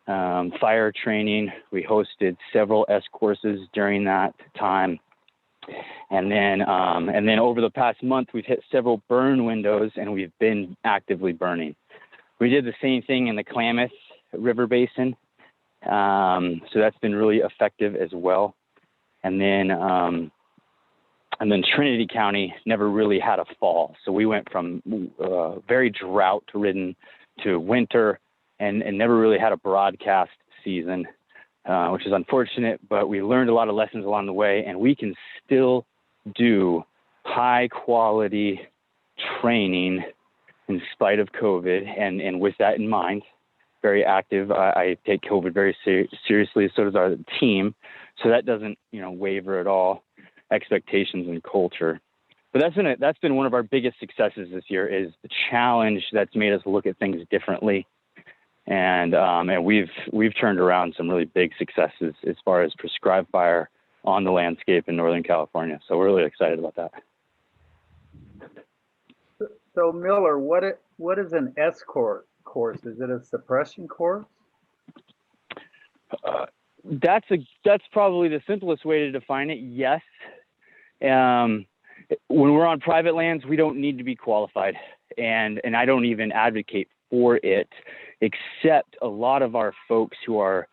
fire training. We hosted several S courses during that time. And then over the past month, we've hit several burn windows and we've been actively burning. We did the same thing in the Klamath River Basin. So that's been really effective as well. And then Trinity County never really had a fall. So we went from very drought ridden to winter and never really had a broadcast season, which is unfortunate, but we learned a lot of lessons along the way, and we can still do high quality training in spite of COVID. And with that in mind, very active. I take COVID very seriously. So does our team. So that doesn't, waver at all expectations and culture. But that's been one of our biggest successes this year, is the challenge that's made us look at things differently. And we've turned around some really big successes as far as prescribed fire on the landscape in Northern California. So we're really excited about that. So Miller, what is an S course? Is it a suppression course? That's probably the simplest way to define it. Yes. When we're on private lands, we don't need to be qualified, and I don't even advocate for it, except a lot of our folks who are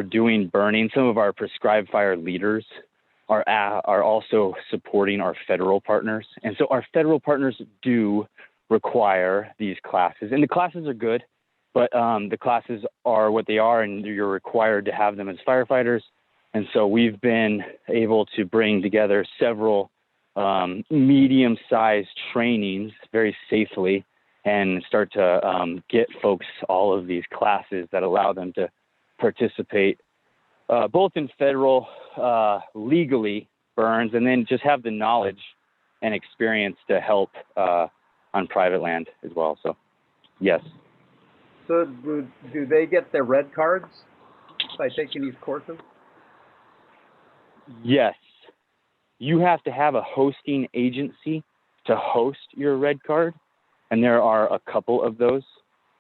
doing burning, some of our prescribed fire leaders are also supporting our federal partners. And so our federal partners do require these classes, and the classes are good, but the classes are what they are, and you're required to have them as firefighters. And so we've been able to bring together several medium-sized trainings very safely and start to get folks all of these classes that allow them to participate both in federal legally burns, and then just have the knowledge and experience to help on private land as well. So yes. So do they get their red cards by taking these courses? Yes. You have to have a hosting agency to host your red card, and there are a couple of those.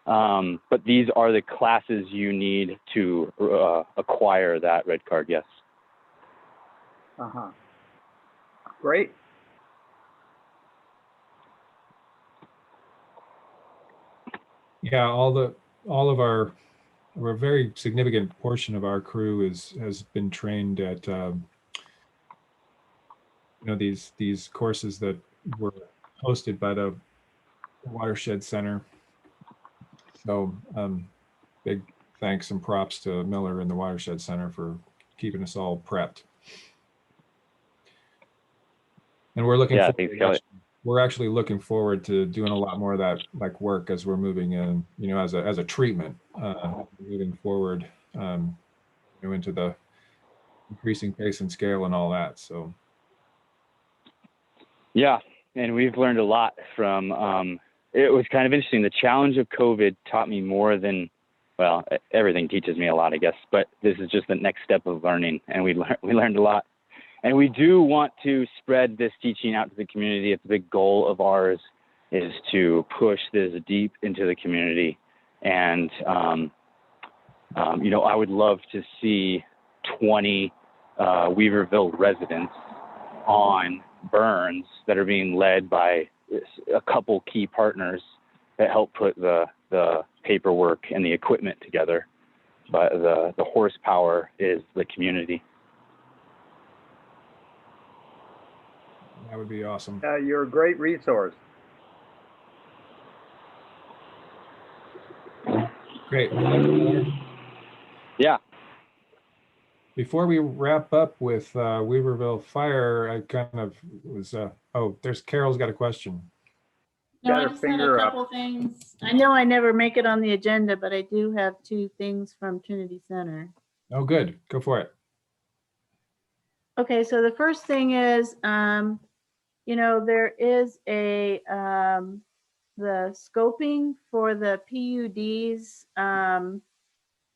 But these are the classes you need to acquire that red card, yes. Uh-huh. Great. Yeah, all of our, or a very significant portion of our crew has been trained at these courses that were hosted by the Watershed Center. So big thanks and props to Miller and the Watershed Center for keeping us all prepped. And we're looking Yeah, forward, thanks, Kelly. we're actually looking forward to doing a lot more of that like work as we're moving in, as a treatment, moving forward, into the increasing pace and scale and all that. So Yeah, and we've learned a lot from, it was kind of interesting. The challenge of COVID taught me more than, well, everything teaches me a lot, I guess, but this is just the next step of learning, and we learned a lot. And we do want to spread this teaching out to the community. It's a big goal of ours, is to push this deep into the community. And, I would love to see 20 Weaverville residents on burns that are being led by a couple key partners that help put the paperwork and the equipment together. But the horsepower is the community. that would be awesome. You're a great resource. Great. Yeah. Before we wrap up with Weaverville Fire, I kind of was, there's Carol's got a question. No, Got I her just had a finger up. couple things. I know I never make it on the agenda, but I do have two things from Trinity Center. Oh, good. Go for it. Okay, so the first thing is, there is the scoping for the PUDs,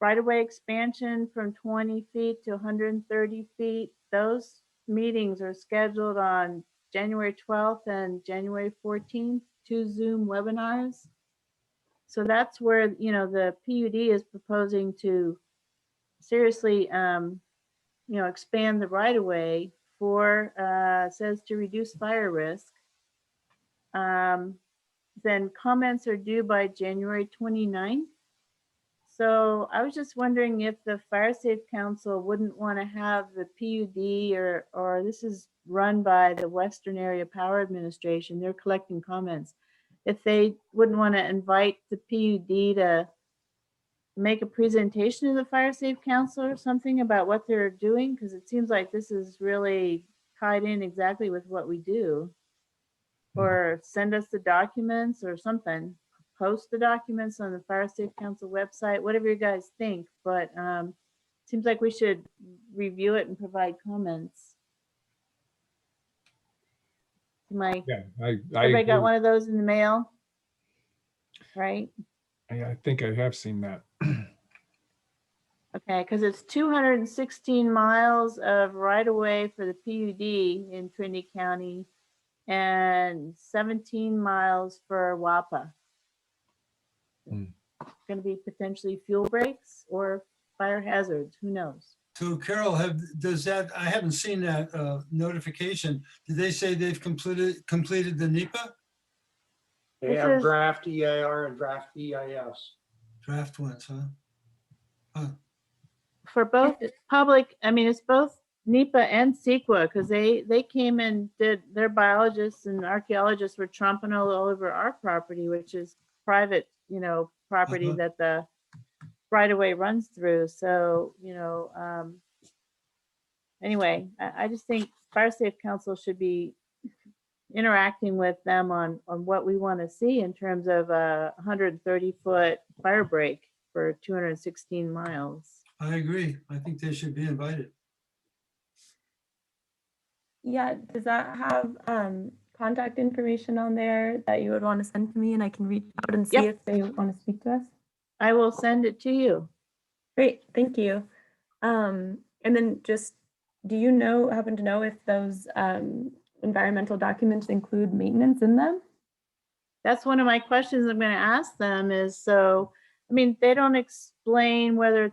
right-of-way expansion from 20 feet to 130 feet. Those meetings are scheduled on January 12th and January 14th, 2 Zoom webinars. So that's where, the PUD is proposing to seriously, expand the right-of-way for, says to reduce fire risk. Then comments are due by January 29th. So I was just wondering if the Fire Safe Council wouldn't want to have the PUD, or this is run by the Western Area Power Administration. They're collecting comments. If they wouldn't want to invite the PUD to make a presentation to the Fire Safe Council or something about what they're doing, because it seems like this is really tied in exactly with what we do. Or send us the documents or something. Post the documents on the Fire Safe Council website, whatever you guys think, but seems like we should review it and provide comments. Yeah, Everybody got one of those in the mail? Right? I think I have seen that. Okay, because it's 216 miles of right-of-way for the PUD in Trinity County and 17 miles for WAPA. Going to be potentially fuel breaks or fire hazards, who knows? So Carol, I haven't seen that notification. Did they say they've completed the NEPA? They This have is- draft EIR and draft EIS. Draft ones, huh? For both public, it's both NEPA and CEQA, because they came and did, their biologists and archaeologists were tromping all over our property, which is private, property that the right-of-way runs through. So, anyway, I just think Fire Safe Council should be interacting with them on what we want to see in terms of a 130-foot fire break for 216 miles. I agree. I think they should be invited. Yeah, does that have contact information on there that you would want to send to me, and I can reach out and see Yep. if they want to speak to us? I will send it to you. Great, thank you. And then just, do you happen to know if those environmental documents include maintenance in them? That's one of my questions I'm going to ask them is, so, they don't explain whether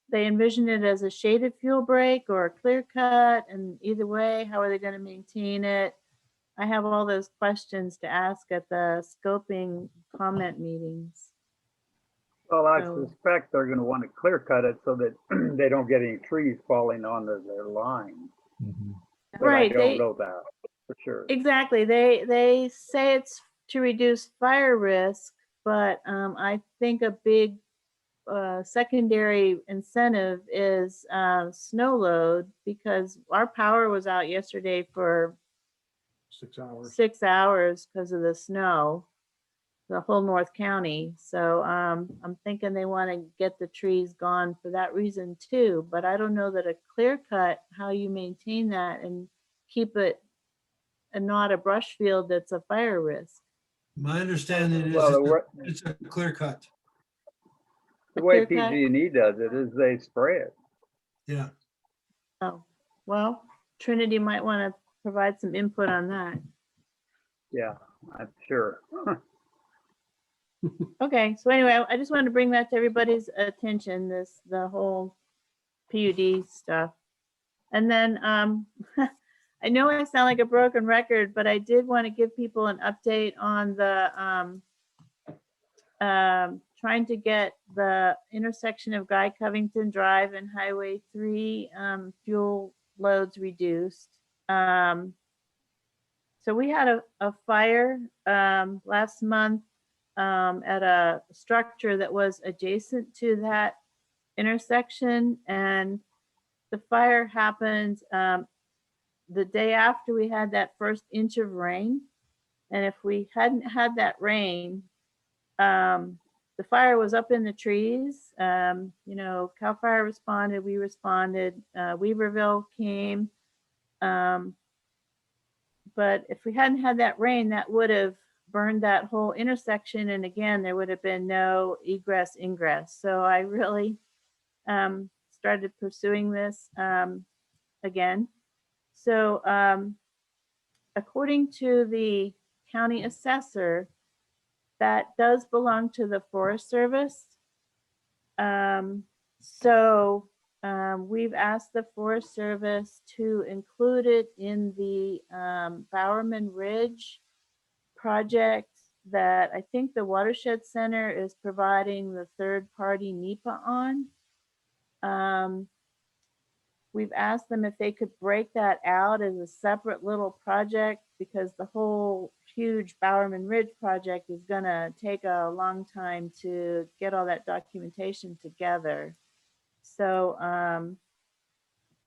they envision it as a shaded fuel break or a clear cut, and either way, how are they going to maintain it? I have all those questions to ask at the scoping comment meetings. Well, I So- suspect they're gonna want to clear cut it so that they don't get any trees falling onto their line. Mhm. But I Right, don't know that for sure. exactly. They say it's to reduce fire risk, but I think a big secondary incentive is snow load, because our power was out yesterday for 6 hours. 6 hours because of the snow, the whole North County. So I'm thinking they want to get the trees gone for that reason too. But I don't know that a clear cut, how you maintain that and keep it and not a brush field that's a fire risk. My understanding is Well, it's a clear cut. the way Clear cut? PG&E does it is they spray it. Yeah. Oh, well, Trinity might want to provide some input on that. Yeah, I'm sure. Okay, so anyway, I just wanted to bring that to everybody's attention, the whole PUD stuff. And then I know I sound like a broken record, but I did want to give people an update on the trying to get the intersection of Guy Covington Drive and Highway 3 fuel loads reduced. So we had a fire last month at a structure that was adjacent to that intersection, and the fire happened the day after we had that first inch of rain. And if we hadn't had that rain, the fire was up in the trees. CAL FIRE responded, we responded, Weaverville came. But if we hadn't had that rain, that would have burned that whole intersection. And again, there would have been no egress, ingress. So I really started pursuing this again. So according to the county assessor, that does belong to the Forest Service. We've asked the Forest Service to include it in the Bowerman Ridge project that I think the Watershed Center is providing the third-party NEPA on. We've asked them if they could break that out as a separate little project, because the whole huge Bowerman Ridge project is gonna take a long time to get all that documentation together. So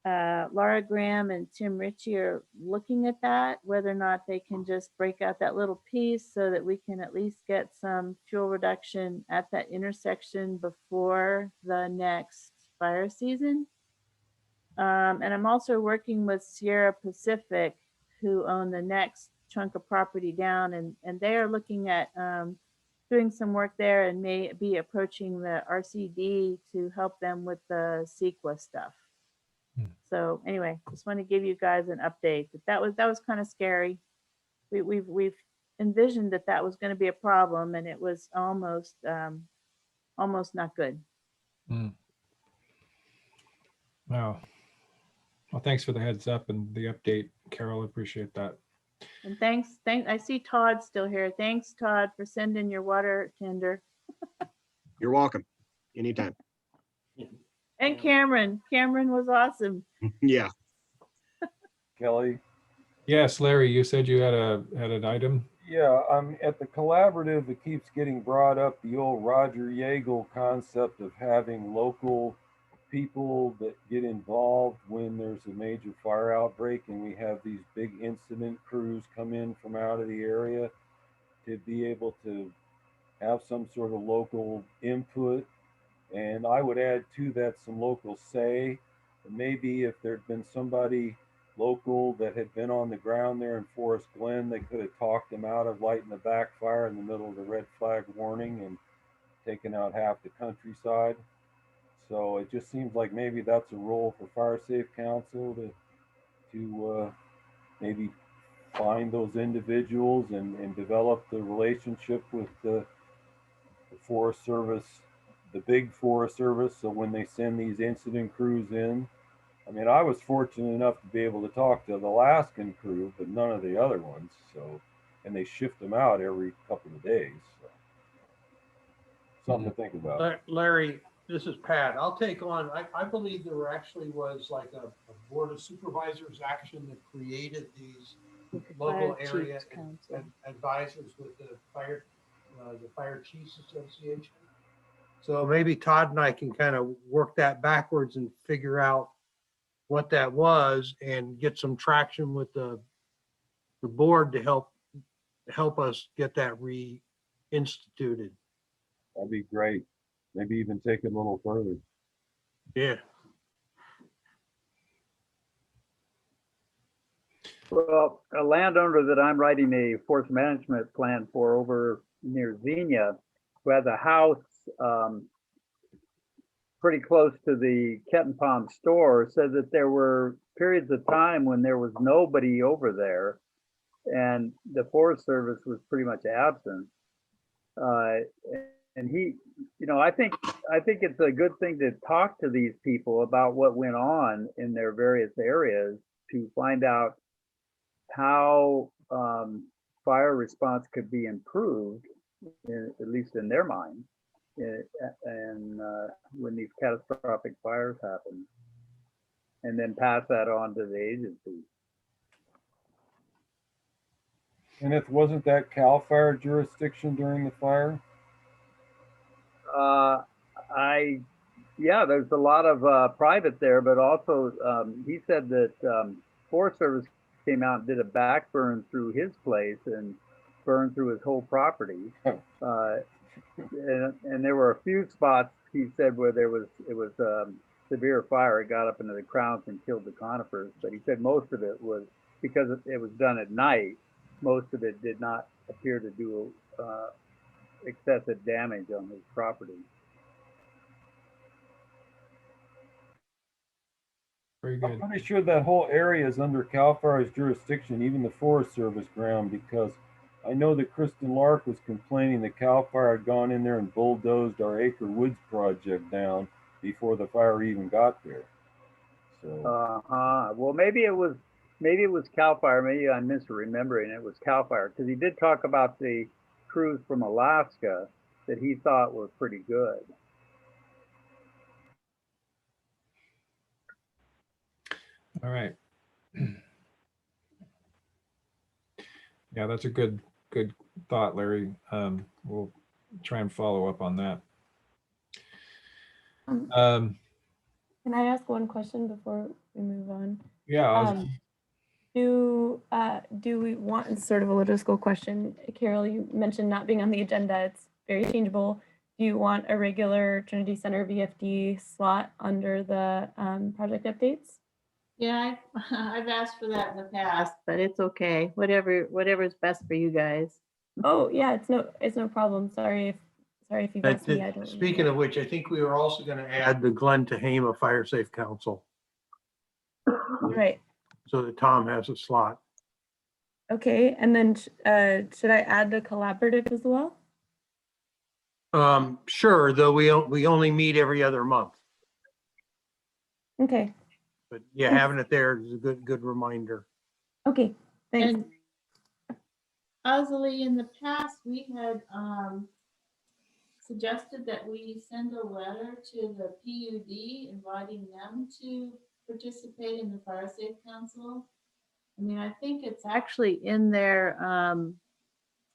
Laura Graham and Tim Ritchie are looking at that, whether or not they can just break out that little piece so that we can at least get some fuel reduction at that intersection before the next fire season. And I'm also working with Sierra Pacific, who own the next chunk of property down, and they are looking at doing some work there and may be approaching the RCD to help them with the CEQA stuff. So anyway, just want to give you guys an update that was kind of scary. We've envisioned that was going to be a problem, and it was almost not good. Wow. Well, thanks for the heads up and the update, Carol. Appreciate that. And thanks. I see Todd still here. Thanks, Todd, for sending your water tender. You're welcome. Anytime. And Cameron was awesome. Yeah. Kelly? Yes, Larry, you said you had an item. Yeah, at the collaborative, it keeps getting brought up, the old Roger Yeagle concept of having local people that get involved when there's a major fire outbreak, and we have these big incident crews come in from out of the area to be able to have some sort of local input. And I would add to that some local say. Maybe if there'd been somebody local that had been on the ground there in Forest Glen, they could have talked them out of lighting the backfire in the middle of the red flag warning and taken out half the countryside. So it just seems like maybe that's a role for Fire Safe Council to maybe find those individuals and develop the relationship with the Forest Service, the big Forest Service. So when they send these incident crews in, I mean, I was fortunate enough to be able to talk to the Alaskan crew, but none of the other ones. So, and they shift them out every couple of days. Something to think about. Larry, this is Pat. I'll take on, I believe there actually was like a board of supervisors action that created these local Fire area Chiefs Council. advisors with the Fire Chiefs Association. So maybe Todd and I can kind of work that backwards and figure out what that was and get some traction with the board to help us get that reinstituted. That'd be great. Maybe even take it a little further. Yeah. Well, a landowner that I'm writing a forest management plan for over near Xenia, who has a house pretty close to the Kenton Pond store, said that there were periods of time when there was nobody over there and the Forest Service was pretty much absent. And he, I think it's a good thing to talk to these people about what went on in their various areas to find out how fire response could be improved, at least in their mind, and when these catastrophic fires happen, and then pass that on to the agency. And if wasn't that CAL FIRE jurisdiction during the fire? Yeah, there's a lot of private there, but also he said that Forest Service came out and did a back burn through his place and burned through his whole property. And there were a few spots, he said, where it was severe fire. It got up into the crowns and killed the conifers. But he said most of it was because it was done at night. Most of it did not appear to do excessive damage on his property. Very good. I'm pretty sure that whole area is under CAL FIRE's jurisdiction, even the Forest Service ground, because I know that Kristen Lark was complaining that CAL FIRE had gone in there and bulldozed our Acre Woods project down before the fire even got there. So Well, maybe it was CAL FIRE. Maybe I'm misremembering. It was CAL FIRE because he did talk about the crews from Alaska that he thought were pretty good. All right. Yeah, that's a good thought, Larry. We'll try and follow up on that. Can I ask one question before we move on? Yeah. Do we want, it's sort of a logistical question. Carol, you mentioned not being on the agenda. It's very changeable. Do you want a regular Trinity Center VFD slot under the project updates? Yeah, I've asked for that in the past, but it's okay. Whatever's best for you guys. Oh yeah, it's no problem. Sorry if you've asked me. I don't Speaking of which, I think we were also going to add the Glen Tehama Fire Safe Council Right. so that Tom has a slot. Okay, and then should I add the collaborative as well? Sure, though we only meet every other month. Okay. But yeah, having it there is a good reminder. Okay, thanks. And Osley, in the past, we had suggested that we send a letter to the PUD inviting them to participate in the Fire Safe Council. I mean, I think it's actually in their,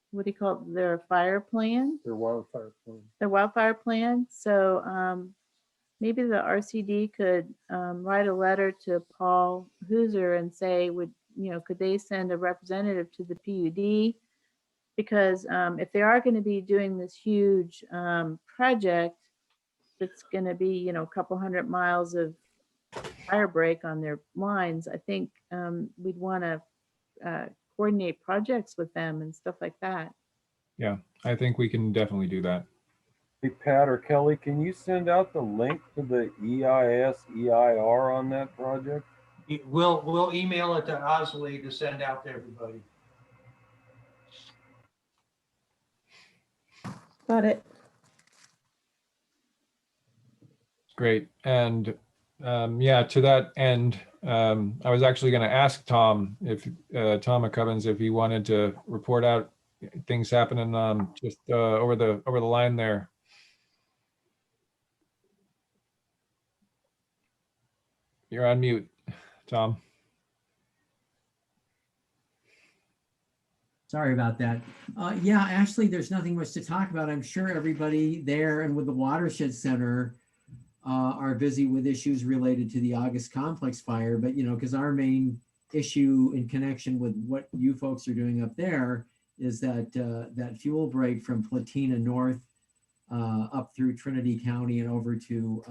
what do you call it, their fire plan? Their wildfire plan. Their wildfire plan. So maybe the RCD could write a letter to Paul Hooser and say, could they send a representative to the PUD? Because if they are going to be doing this huge project, that's going to be, a couple 100 miles of fire break on their lines, I think we'd want to coordinate projects with them and stuff like that. Yeah, I think we can definitely do that. hey, Pat or Kelly, can you send out the link to the EIS/EIR on that project? We'll email it to Osley to send out to everybody. Got it. Great. And yeah, to that end, I was actually going to ask Tom Tom McCubbins if he wanted to report out things happening just over the line there. You're on mute, Tom. Sorry about that. Yeah, actually, there's nothing much to talk about. I'm sure everybody there and with the Watershed Center are busy with issues related to the August Complex fire. But, you know, because our main issue in connection with what you folks are doing up there is that that fuel break from Platina North up through Trinity County and over to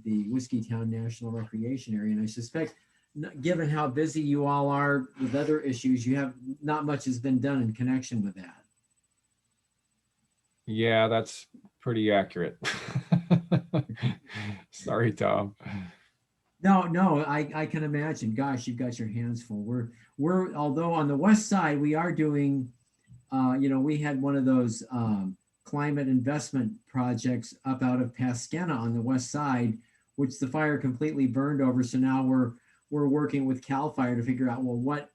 the Whiskeytown National Recreation Area. And I suspect, given how busy you all are with other issues, you have not much has been done in connection with that. Yeah, that's pretty accurate. Sorry, Tom. No, I can imagine. Gosh, you've got your hands full. We're although on the west side we are doing, you know, we had one of those climate investment projects up out of Pasquena on the west side, which the fire completely burned over. So now we're working with CAL FIRE to figure out, well, what,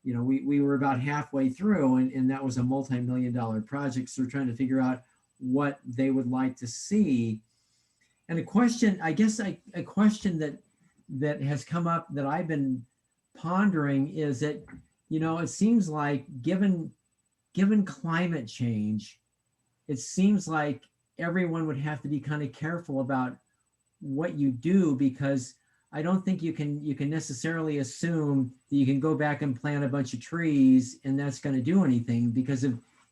you know, we were about halfway through and that was a multi-million-dollar project. So we're trying to figure out what they would like to see. And a question, I guess a question that has come up that I've been pondering is that, you know, it seems like given climate change, it seems like everyone would have to be kind of careful about what you do, because I don't think you can necessarily assume that you can go back and plant a bunch of trees and that's going to do anything, because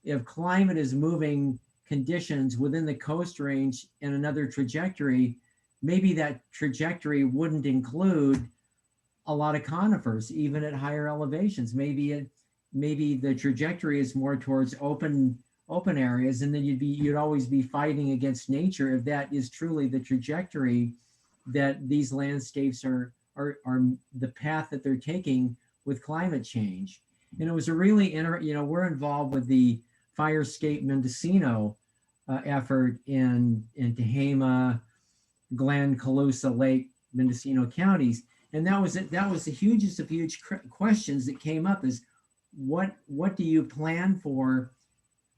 if climate is moving conditions within the coast range in another trajectory, maybe that trajectory wouldn't include a lot of conifers, even at higher elevations. Maybe the trajectory is more towards open areas, and then you'd always be fighting against nature if that is truly the trajectory that these landscapes are the path that they're taking with climate change. And it was a really you know, we're involved with the Firescape Mendocino effort in Tehama, Glen, Colusa, Lake, Mendocino counties. And that was the hugest of huge questions that came up is what do you plan for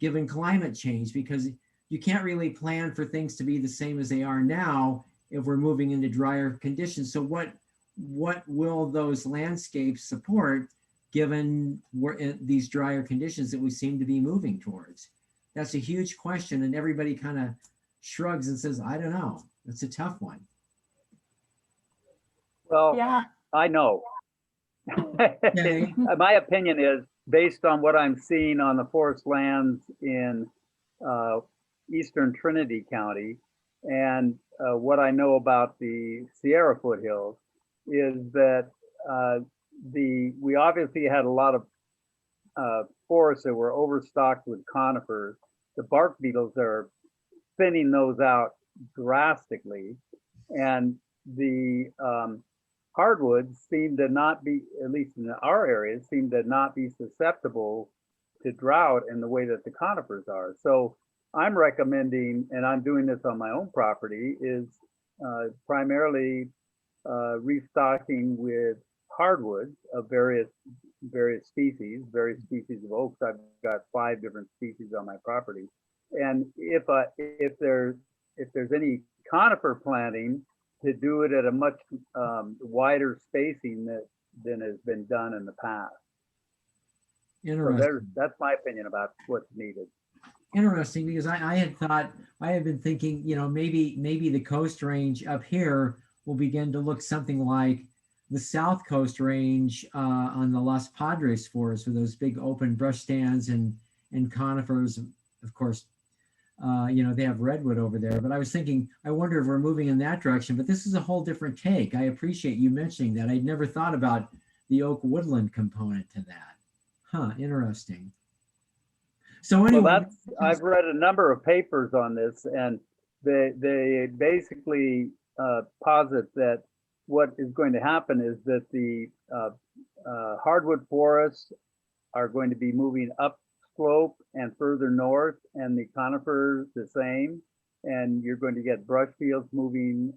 given climate change? Because you can't really plan for things to be the same as they are now if we're moving into drier conditions. So what will those landscapes support given these drier conditions that we seem to be moving towards? That's a huge question, and everybody kind of shrugs and says, I don't know. It's a tough one. Well, Yeah. I know. Okay. My opinion is based on what I'm seeing on the forest lands in eastern Trinity County and what I know about the Sierra foothills is that we obviously had a lot of forests that were overstocked with conifers. The bark beetles are thinning those out drastically, and the hardwoods seem to not be, at least in our areas, seem to not be susceptible to drought in the way that the conifers are. So I'm recommending, and I'm doing this on my own property, is primarily restocking with hardwoods of various species of oaks. I've got 5 different species on my property, and if there's any conifer planting, to do it at a much wider spacing than has been done in the past. Interesting. So that's my opinion about what's needed. Interesting, because I had been thinking, you know, maybe the coast range up here will begin to look something like the South Coast range on the Los Padres forest, with those big open brush stands and conifers. Of course, you know, they have redwood over there, but I was thinking, I wonder if we're moving in that direction, but this is a whole different take. I appreciate you mentioning that. I'd never thought about the oak woodland component to that. Huh, interesting. So anyway, Well, I've read a number of papers on this, and they basically posit that what is going to happen is that the hardwood forests are going to be moving upslope and further north, and the conifers the same, and you're going to get brush fields moving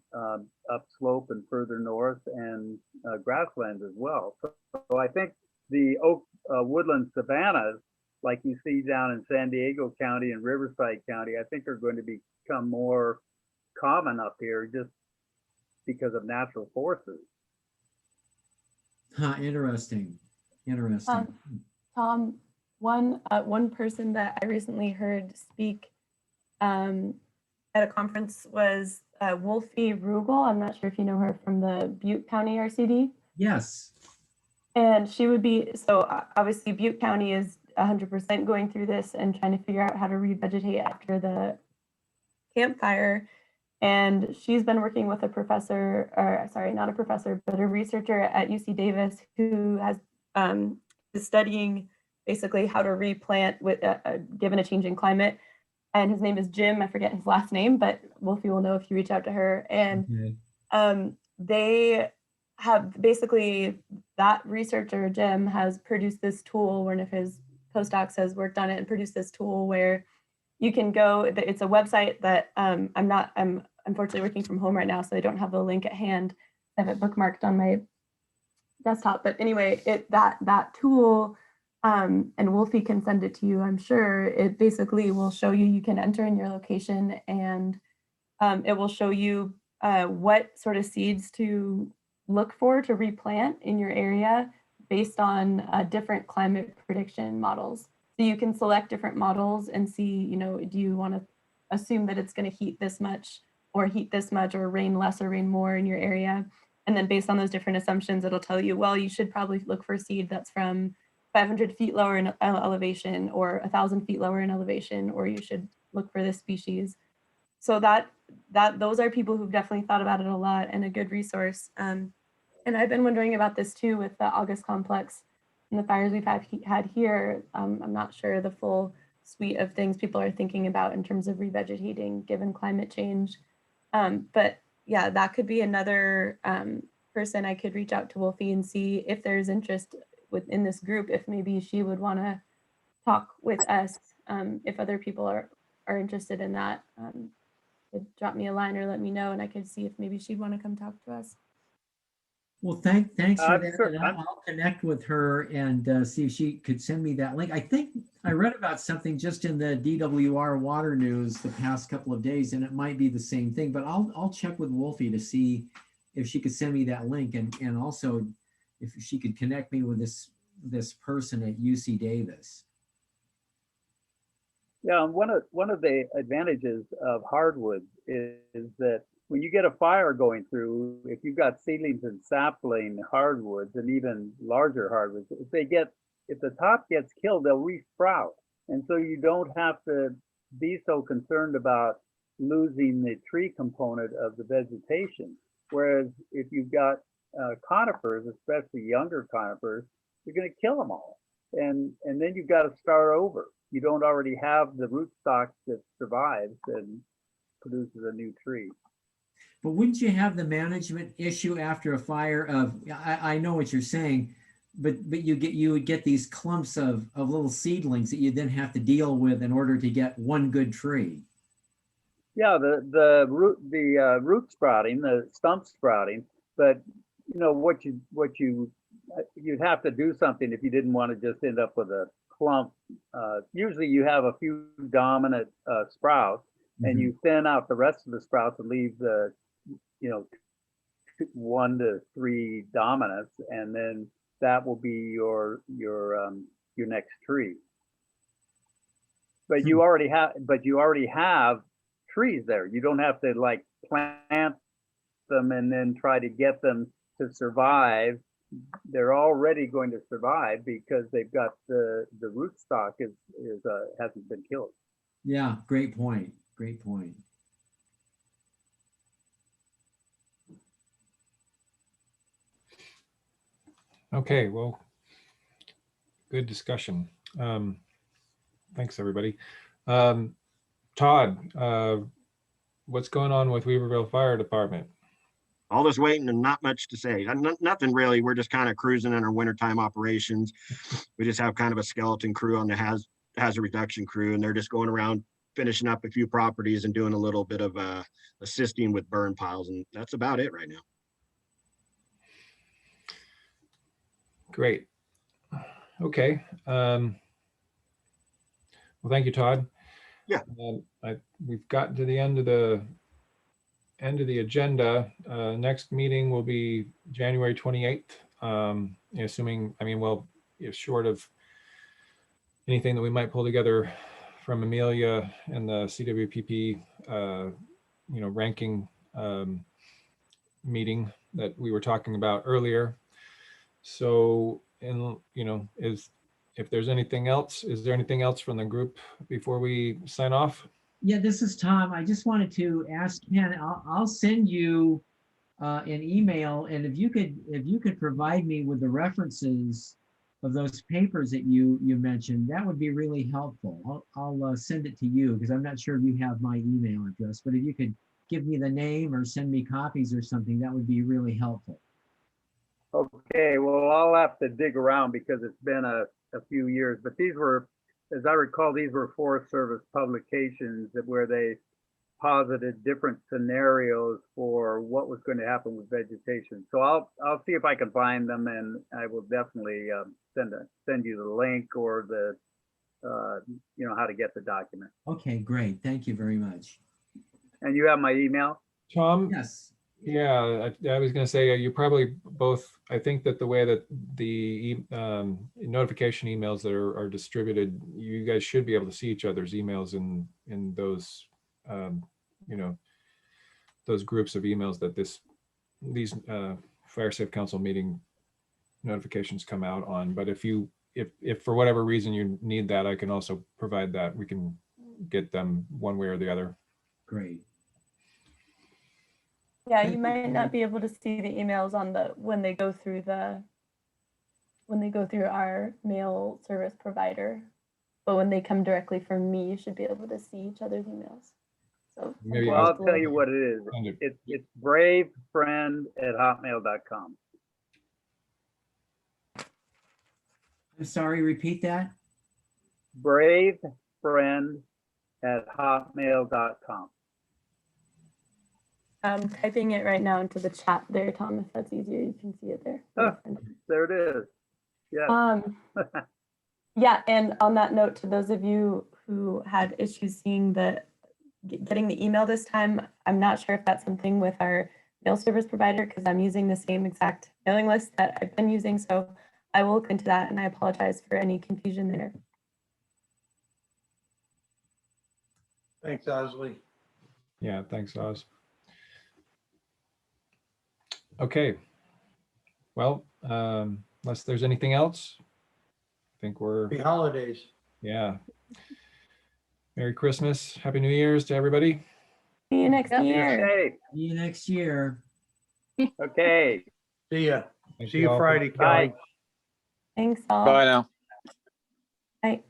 upslope and further north, and grasslands as well. So I think the oak woodland savannas, like you see down in San Diego County and Riverside County, I think are going to become more common up here, just because of natural forces. Huh, interesting. Interesting. Tom, one person that I recently heard speak at a conference was Wolfie Rugel. I'm not sure if you know her from the Butte County RCD. Yes. And she would be, so obviously Butte County is 100% going through this and trying to figure out how to revegetate after the campfire. And she's been working with a professor, or sorry, not a professor, but a researcher at UC Davis who has is studying basically how to replant with given a changing climate. And his name is Jim. I forget his last name, but Wolfie will know if you reach out to her. And they have basically, that researcher, Jim, has produced this tool. One of his postdocs has worked on it and produced this tool where you can go, it's a website that I'm unfortunately working from home right now, so I don't have the link at hand. I have it bookmarked on my desktop. But anyway, that tool, and Wolfie can send it to you, I'm sure. It basically will show you, you can enter in your location, and it will show you what sort of seeds to look for to replant in your area based on different climate prediction models. So you can select different models and see, do you want to assume that it's going to heat this much or rain less or rain more in your area? And then based on those different assumptions, it'll tell you, well, you should probably look for seed that's from 500 feet lower in elevation or 1,000 feet lower in elevation, or you should look for this species. So those are people who've definitely thought about it a lot and a good resource. And I've been wondering about this too with the August complex and the fires we've had here. I'm not sure the full suite of things people are thinking about in terms of revegetating given climate change. But yeah, that could be another person I could reach out to Wolfie and see if there's interest within this group, if maybe she would want to talk with us, if other people are interested in that. Drop me a line or let me know, and I could see if maybe she'd want to come talk to us. Well, thanks for that. Sure. And I'll connect with her and see if she could send me that link. I think I read about something just in the DWR water news the past couple of days, and it might be the same thing, but I'll check with Wolfie to see if she could send me that link, and also if she could connect me with this person at UC Davis. Yeah, and one of the advantages of hardwoods is that when you get a fire going through, if you've got seedlings and sapling hardwoods and even larger hardwoods, if the top gets killed, they'll resprout. And so you don't have to be so concerned about losing the tree component of the vegetation. Whereas if you've got conifers, especially younger conifers, you're going to kill them all. And then you've got to start over. You don't already have the rootstock that survives and produces a new tree. But wouldn't you have the management issue after a fire of, I know what you're saying, but you would get these clumps of little seedlings that you then have to deal with in order to get one good tree. Yeah, the root sprouting, the stump sprouting, but you'd have to do something if you didn't want to just end up with a clump. Usually you have a few dominant sprouts, and you thin out the rest of the sprouts and leave the 1 to 3 dominants, and then that will be your next tree. But you already have trees there. You don't have to like plant them and then try to get them to survive. They're already going to survive because they've got the rootstock hasn't been killed. Yeah, great point. Great point. Okay, well, good discussion. Thanks, everybody. Todd, what's going on with Weaverville Fire Department? All this waiting and not much to say. Nothing really. We're just kind of cruising in our wintertime operations. We just have kind of a skeleton crew on the hazard reduction crew, and they're just going around finishing up a few properties and doing a little bit of assisting with burn piles, and that's about it right now. Great. Okay. Well, thank you, Todd. Yeah. We've gotten to the end of the end of the agenda. Next meeting will be January 28th. Assuming, I mean, well, if short of anything that we might pull together from Amelia and the CWPP, ranking meeting that we were talking about earlier. So, if there's anything else, is there anything else from the group before we sign off? Yeah, this is Tom. I just wanted to ask Ken, I'll send you an email, and if you could provide me with the references of those papers that you mentioned, that would be really helpful. I'll send it to you because I'm not sure if you have my email address, but if you could give me the name or send me copies or something, that would be really helpful. Okay, well, I'll have to dig around because it's been a few years, but these were, as I recall, these were Forest Service publications where they posited different scenarios for what was going to happen with vegetation. So I'll see if I can find them, and I will definitely send you the link or the how to get the document. Okay, great. Thank you very much. And you have my email? Tom? Yes. Yeah, I was going to say, you probably both, I think that the way that the notification emails that are distributed, you guys should be able to see each other's emails in those, those groups of emails that these Fire Safe Council meeting notifications come out on. But if for whatever reason you need that, I can also provide that. We can get them one way or the other. Great. Yeah, you might not be able to see the emails on when they go through our mail service provider, but when they come directly from me, you should be able to see each other's emails. So Maybe well, I'll tell you what it is. It's bravefriend@hotmail.com. I'm sorry, repeat that. bravefriend@hotmail.com. I'm typing it right now into the chat there, Tom, if that's easier, you can see it there. There it is. Yeah. Yeah, and on that note, to those of you who had issues seeing getting the email this time, I'm not sure if that's something with our mail service provider because I'm using the same exact mailing list that I've been using. So I will look into that, and I apologize for any confusion there. Thanks, Osley. Yeah, thanks, Oz. Okay. Well, unless there's anything else, I think we're. Happy holidays. Yeah. Merry Christmas. Happy New Year's to everybody. See you next year. Okay. See you next year. Okay. See ya. Thank See you all for- Friday, Bye. Kelly. Thanks all. Bye now. Bye.